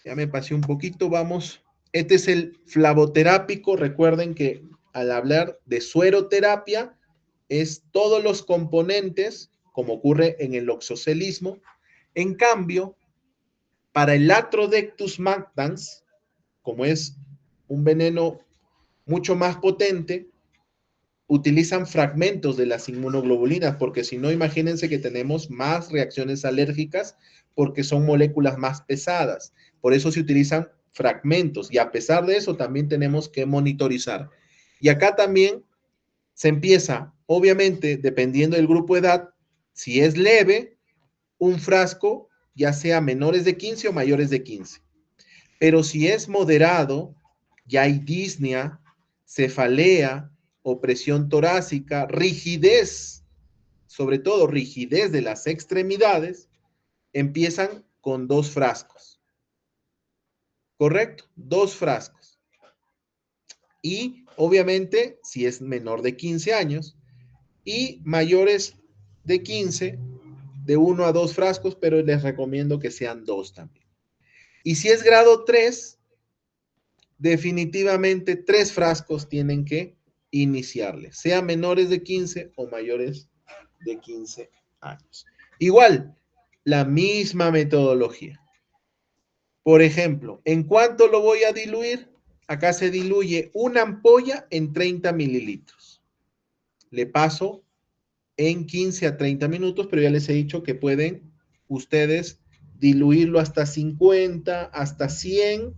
Ya me pasé un poquito, vamos. Este es el flavoterápico. Recuerden que al hablar de sueroterapia es todos los componentes, como ocurre en el oxocelismo. En cambio, para el Latrodectus magdans, como es un veneno mucho más potente, utilizan fragmentos de las inmunoglobulinas, porque si no, imagínense que tenemos más reacciones alérgicas porque son moléculas más pesadas. Por eso se utilizan fragmentos y a pesar de eso también tenemos que monitorizar. Y acá también se empieza, obviamente, dependiendo del grupo de edad, si es leve, un frasco, ya sea menores de 15 o mayores de 15. Pero si es moderado, ya hay disnea, cefalea, opresión torácica, rigidez, sobre todo rigidez de las extremidades, empiezan con 2 frascos. ¿Correcto? 2 frascos. Y obviamente, si es menor de 15 años y mayores de 15, de 1 a 2 frascos, pero les recomiendo que sean 2 también. Y si es grado 3, definitivamente 3 frascos tienen que iniciarle, sea menores de 15 o mayores de 15 años. Igual, la misma metodología. Por ejemplo, ¿en cuánto lo voy a diluir? Acá se diluye una ampolla en 30 mililitros. Le paso en 15 a 30 minutos, pero ya les he dicho que pueden ustedes diluirlo hasta 50, hasta 100,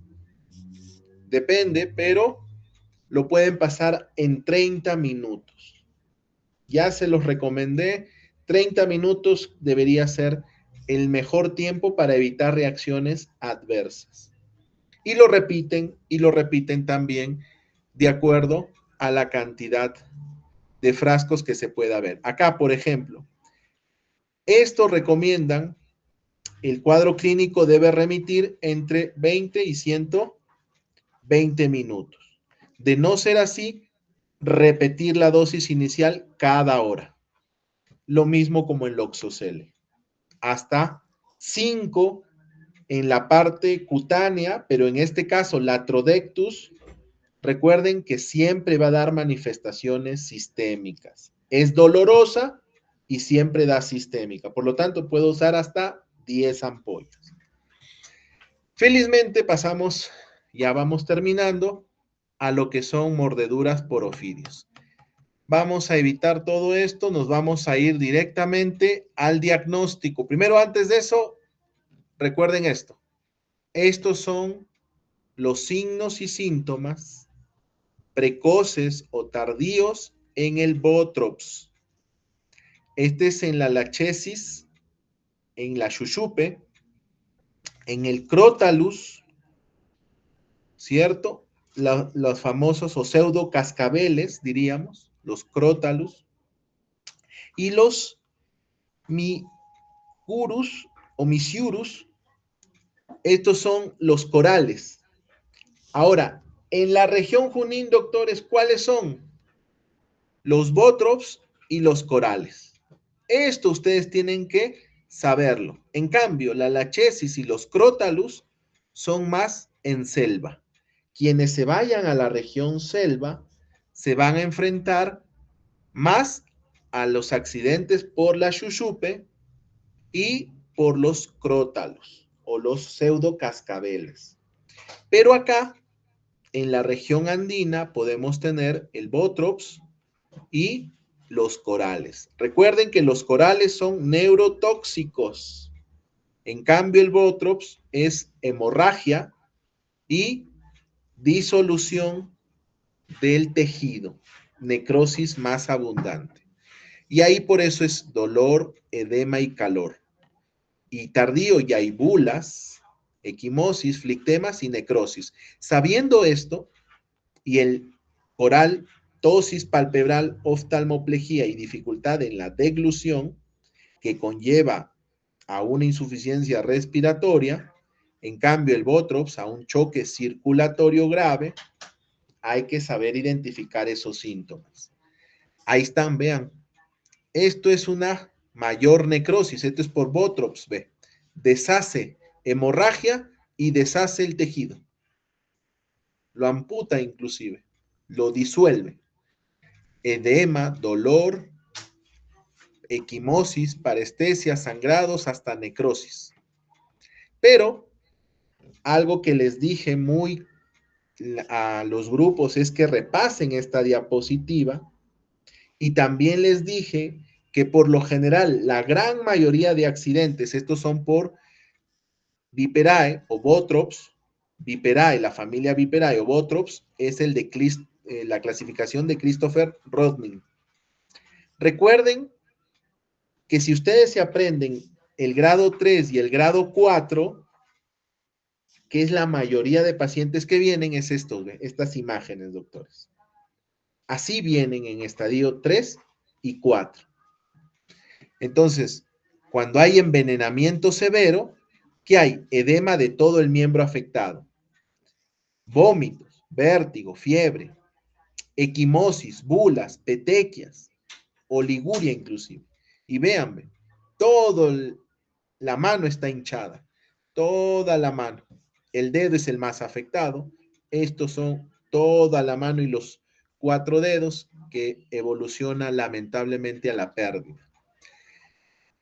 depende, pero lo pueden pasar en 30 minutos. Ya se los recomendé, 30 minutos debería ser el mejor tiempo para evitar reacciones adversas. Y lo repiten también de acuerdo a la cantidad de frascos que se pueda ver. Acá, por ejemplo, esto recomiendan, el cuadro clínico debe remitir entre 20 y 120 minutos. De no ser así, repetir la dosis inicial cada hora. Lo mismo como el Loxocel. Hasta 5 en la parte cutánea, pero en este caso Latrodectus, recuerden que siempre va a dar manifestaciones sistémicas. Es dolorosa y siempre da sistémica. Por lo tanto, puedo usar hasta 10 ampollas. Felizmente pasamos, ya vamos terminando, a lo que son mordeduras por ofidios. Vamos a evitar todo esto, nos vamos a ir directamente al diagnóstico. Primero, antes de eso, recuerden esto. Estos son los signos y síntomas precoces o tardíos en el bótrops. Este es en la lachesis, en la chuchupe, en el crotalus, ¿cierto? Los famosos o pseudo cascabeles, diríamos, los crotalus, y los migurus o misiurus, estos son los corales. Ahora, en la región Junín, doctores, ¿cuáles son? Los bótrops y los corales. Esto ustedes tienen que saberlo. En cambio, la lachesis y los crotalus son más en selva. Quienes se vayan a la región selva se van a enfrentar más a los accidentes por la xuxupe y por los crótalos o los pseudocascabeles. Pero acá, en la región andina, podemos tener el bótrops y los corales. Recuerden que los corales son neurotóxicos. En cambio, el bótrops es hemorragia y disolución del tejido, necrosis más abundante. Y ahí por eso es dolor, edema y calor. Y tardío ya hay bulas, equimosis, flictemas y necrosis. Sabiendo esto, y el oral, tosis palpebral, oftalmoplejía y dificultad en la deglución, que conlleva a una insuficiencia respiratoria, en cambio el bótrops a un choque circulatorio grave, hay que saber identificar esos síntomas. Ahí están, vean. Esto es una mayor necrosis, esto es por bótrops, ve. Deshace hemorragia y deshace el tejido. Lo amputa inclusive, lo disuelve. Edema, dolor, equimosis, parestesia, sangrados, hasta necrosis. Pero algo que les dije muy a los grupos es que repasen esta diapositiva, y también les dije que por lo general la gran mayoría de accidentes, estos son por Viperae o Bótrops, Viperae, la familia Viperae o Bótrops, es el de la clasificación de Christopher Rodman. Recuerden que si ustedes se aprenden el grado 3 y el grado 4, que es la mayoría de pacientes que vienen, es esto, estas imágenes, doctores. Así vienen en estadio 3 y 4. Entonces, cuando hay envenenamiento severo, ¿qué hay? Edema de todo el miembro afectado. Vómitos, vértigo, fiebre, equimosis, bulas, petequias, oliguria inclusive. Y véanme, la mano está hinchada, toda la mano. El dedo es el más afectado. Estos son toda la mano y los 4 dedos que evoluciona lamentablemente a la pérdida.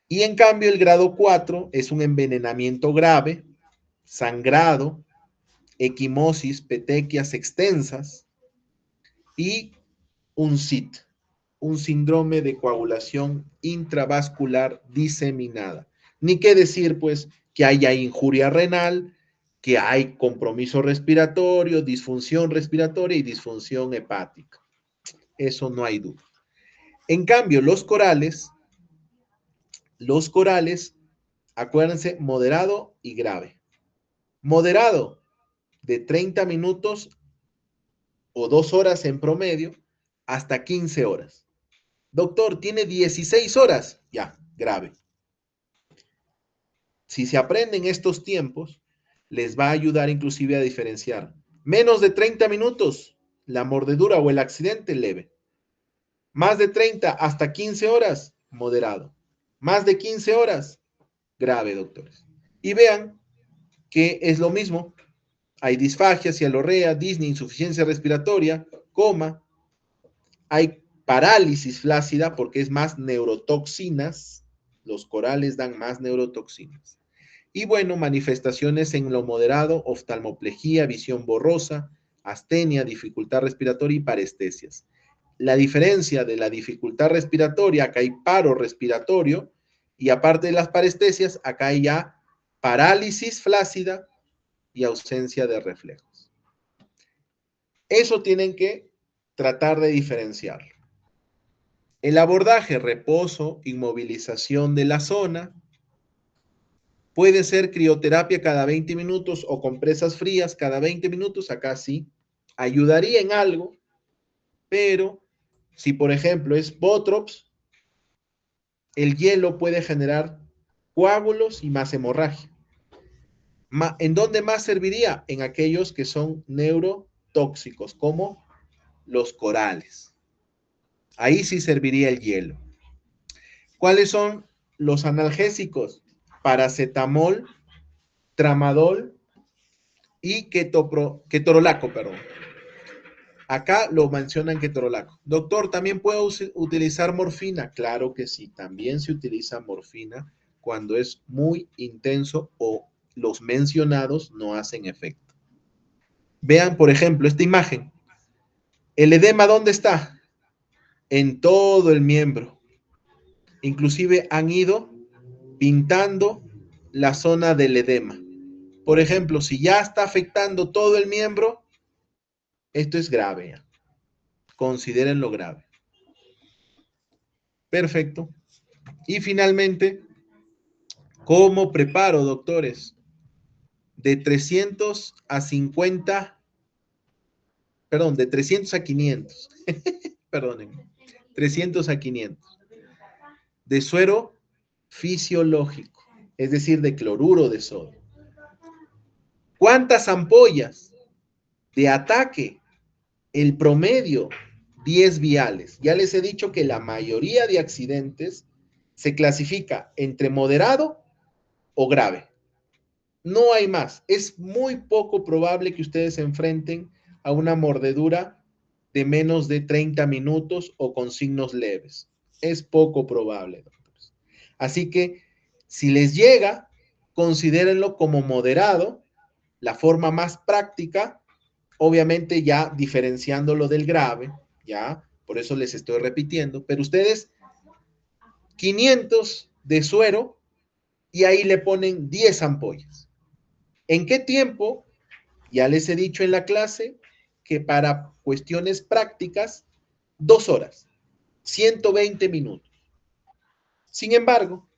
Y en cambio el grado 4 es un envenenamiento grave, sangrado, equimosis, petequias extensas y un SIT, un síndrome de coagulación intravascular diseminada. Ni qué decir, pues, que haya injuria renal, que hay compromiso respiratorio, disfunción respiratoria y disfunción hepática. Eso no hay duda. En cambio, los corales, acuérdense, moderado y grave. Moderado, de 30 minutos o 2 horas en promedio, hasta 15 horas. Doctor, tiene 16 horas. Ya, grave. Si se aprenden estos tiempos, les va a ayudar inclusive a diferenciar. Menos de 30 minutos, la mordedura o el accidente leve. Más de 30 hasta 15 horas, moderado. Más de 15 horas, grave, doctores. Y vean que es lo mismo. Hay disfagia, cialorrea, disnea, insuficiencia respiratoria, coma. Hay parálisis flácida porque es más neurotoxinas. Los corales dan más neurotoxinas. Y bueno, manifestaciones en lo moderado, oftalmoplejía, visión borrosa, astenia, dificultad respiratoria y parestesias. La diferencia de la dificultad respiratoria, acá hay paro respiratorio, y aparte de las parestesias, acá hay ya parálisis flácida y ausencia de reflejos. Eso tienen que tratar de diferenciarlo. El abordaje, reposo, inmovilización de la zona. Puede ser crioterapia cada 20 minutos o compresas frías cada 20 minutos. Acá sí, ayudaría en algo, pero si por ejemplo es bótrops, el hielo puede generar coágulos y más hemorragia. ¿En dónde más serviría? En aquellos que son neurotóxicos, como los corales. Ahí sí serviría el hielo. ¿Cuáles son los analgésicos? Paracetamol, tramadol y ketorolaco, perdón. Acá lo mencionan ketorolaco. Doctor, ¿también puedo utilizar morfina? Claro que sí, también se utiliza morfina cuando es muy intenso o los mencionados no hacen efecto. Vean, por ejemplo, esta imagen. ¿El edema dónde está? En todo el miembro. Inclusive han ido pintando la zona del edema. Por ejemplo, si ya está afectando todo el miembro, esto es grave. Considérenlo grave. Perfecto. Y finalmente, ¿cómo preparo, doctores? De 300 a 50, perdón, de 300 a 500. Perdónenme. 300 a 500. De suero fisiológico, es decir, de cloruro de sodio. ¿Cuántas ampollas de ataque? El promedio, 10 viales. Ya les he dicho que la mayoría de accidentes se clasifica entre moderado o grave. No hay más. Es muy poco probable que ustedes se enfrenten a una mordedura de menos de 30 minutos o con signos leves. Es poco probable, doctores. Así que si les llega, considérenlo como moderado, la forma más práctica, obviamente ya diferenciándolo del grave, ya, por eso les estoy repitiendo, pero ustedes 500 de suero y ahí le ponen 10 ampollas. ¿En qué tiempo? Ya les he dicho en la clase que para cuestiones prácticas, 2 horas, 120 minutos. Sin embargo,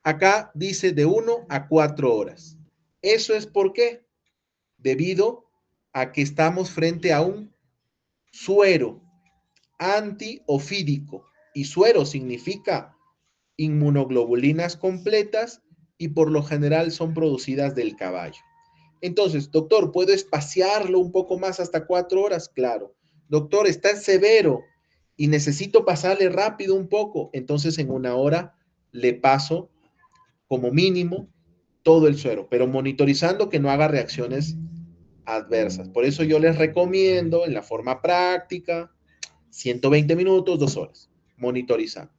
acá dice de 1 a 4 horas. ¿Eso es por qué? Debido a que estamos frente a un suero antiofídico. Y suero significa inmunoglobulinas completas y por lo general son producidas del caballo. Entonces, doctor, ¿puedo espaciarlo un poco más hasta 4 horas? Claro. Doctor, está severo y necesito pasarle rápido un poco. Entonces, en 1 hora le paso como mínimo todo el suero, pero monitorizando que no haga reacciones adversas. Por eso yo les recomiendo en la forma práctica 120 minutos, 2 horas, monitorizando.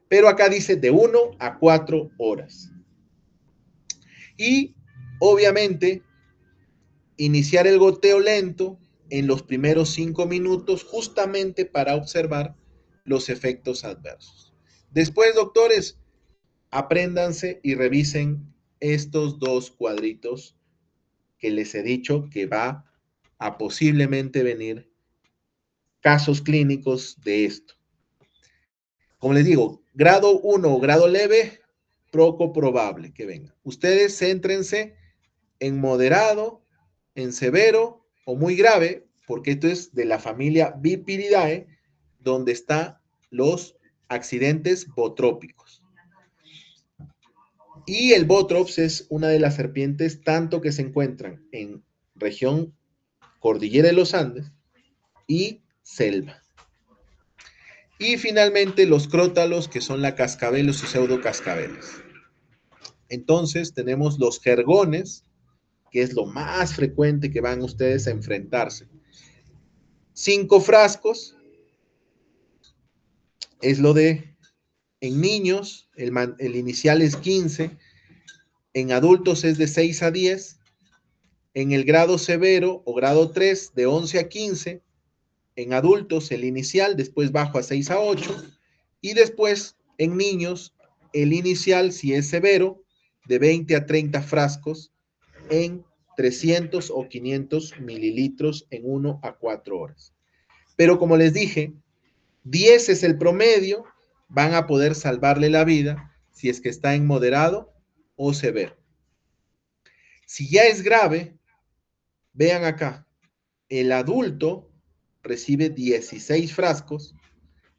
Pero acá dice de 1 a 4 horas. Y obviamente iniciar el goteo lento en los primeros 5 minutos justamente para observar los efectos adversos. Después, doctores, apréndanse y revisen estos 2 cuadritos que les he dicho que va a posiblemente venir casos clínicos de esto. Como les digo, grado 1 o grado leve, poco probable que venga. Ustedes céntrense en moderado, en severo o muy grave, porque esto es de la familia Viperidae, donde están los accidentes botrópicos. Y el Botrops es una de las serpientes tanto que se encuentran en región Cordillera de los Andes y selva. Y finalmente los crótalos, que son la cascabelos y pseudocascabeles. Entonces tenemos los jergones, que es lo más frecuente que van ustedes a enfrentarse. 5 frascos es lo de, en niños, el inicial es 15, en adultos es de 6 a 10, en el grado severo o grado 3 de 11 a 15, en adultos el inicial, después bajo a 6 a 8, y después en niños el inicial, si es severo, de 20 a 30 frascos en 300 o 500 mililitros en 1 a 4 horas. Pero como les dije, 10 es el promedio, van a poder salvarle la vida si es que está en moderado o severo. Si ya es grave, vean acá, el adulto recibe 16 frascos,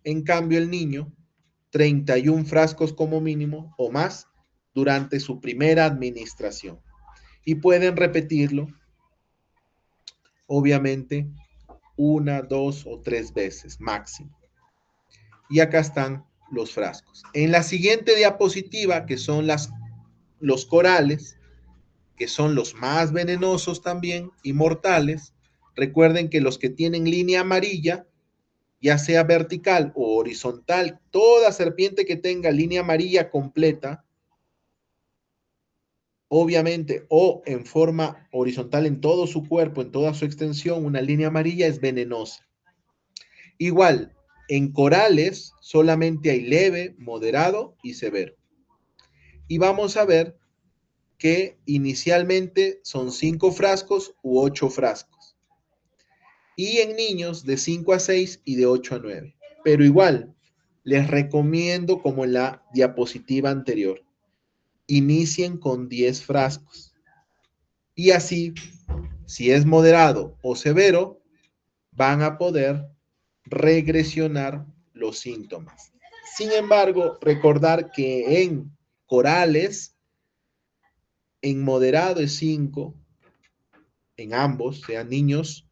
en cambio el niño 31 frascos como mínimo o más durante su primera administración. Y pueden repetirlo, obviamente, 1, 2 o 3 veces máximo. Y acá están los frascos. En la siguiente diapositiva, que son los corales, que son los más venenosos también y mortales. Recuerden que los que tienen línea amarilla, ya sea vertical o horizontal, toda serpiente que tenga línea amarilla completa, obviamente, o en forma horizontal en todo su cuerpo, en toda su extensión, una línea amarilla es venenosa. Igual, en corales solamente hay leve, moderado y severo. Y vamos a ver que inicialmente son 5 frascos u 8 frascos. Y en niños de 5 a 6 y de 8 a 9. Pero igual, les recomiendo, como en la diapositiva anterior, inicien con 10 frascos. Y así, si es moderado o severo, van a poder regresionar los síntomas. Sin embargo, recordar que en corales, en moderado es 5, en ambos, sean niños,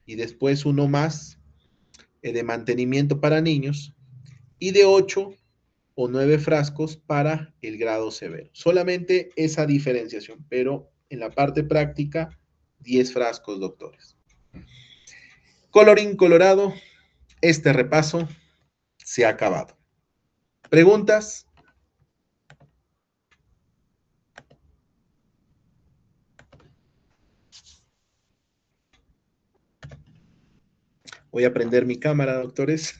y después uno más de mantenimiento para niños, y de 8 o 9 frascos para el grado severo. Solamente esa diferenciación, pero en la parte práctica, 10 frascos, doctores. Colorín colorado, este repaso se ha acabado. ¿Preguntas? Voy a prender mi cámara, doctores.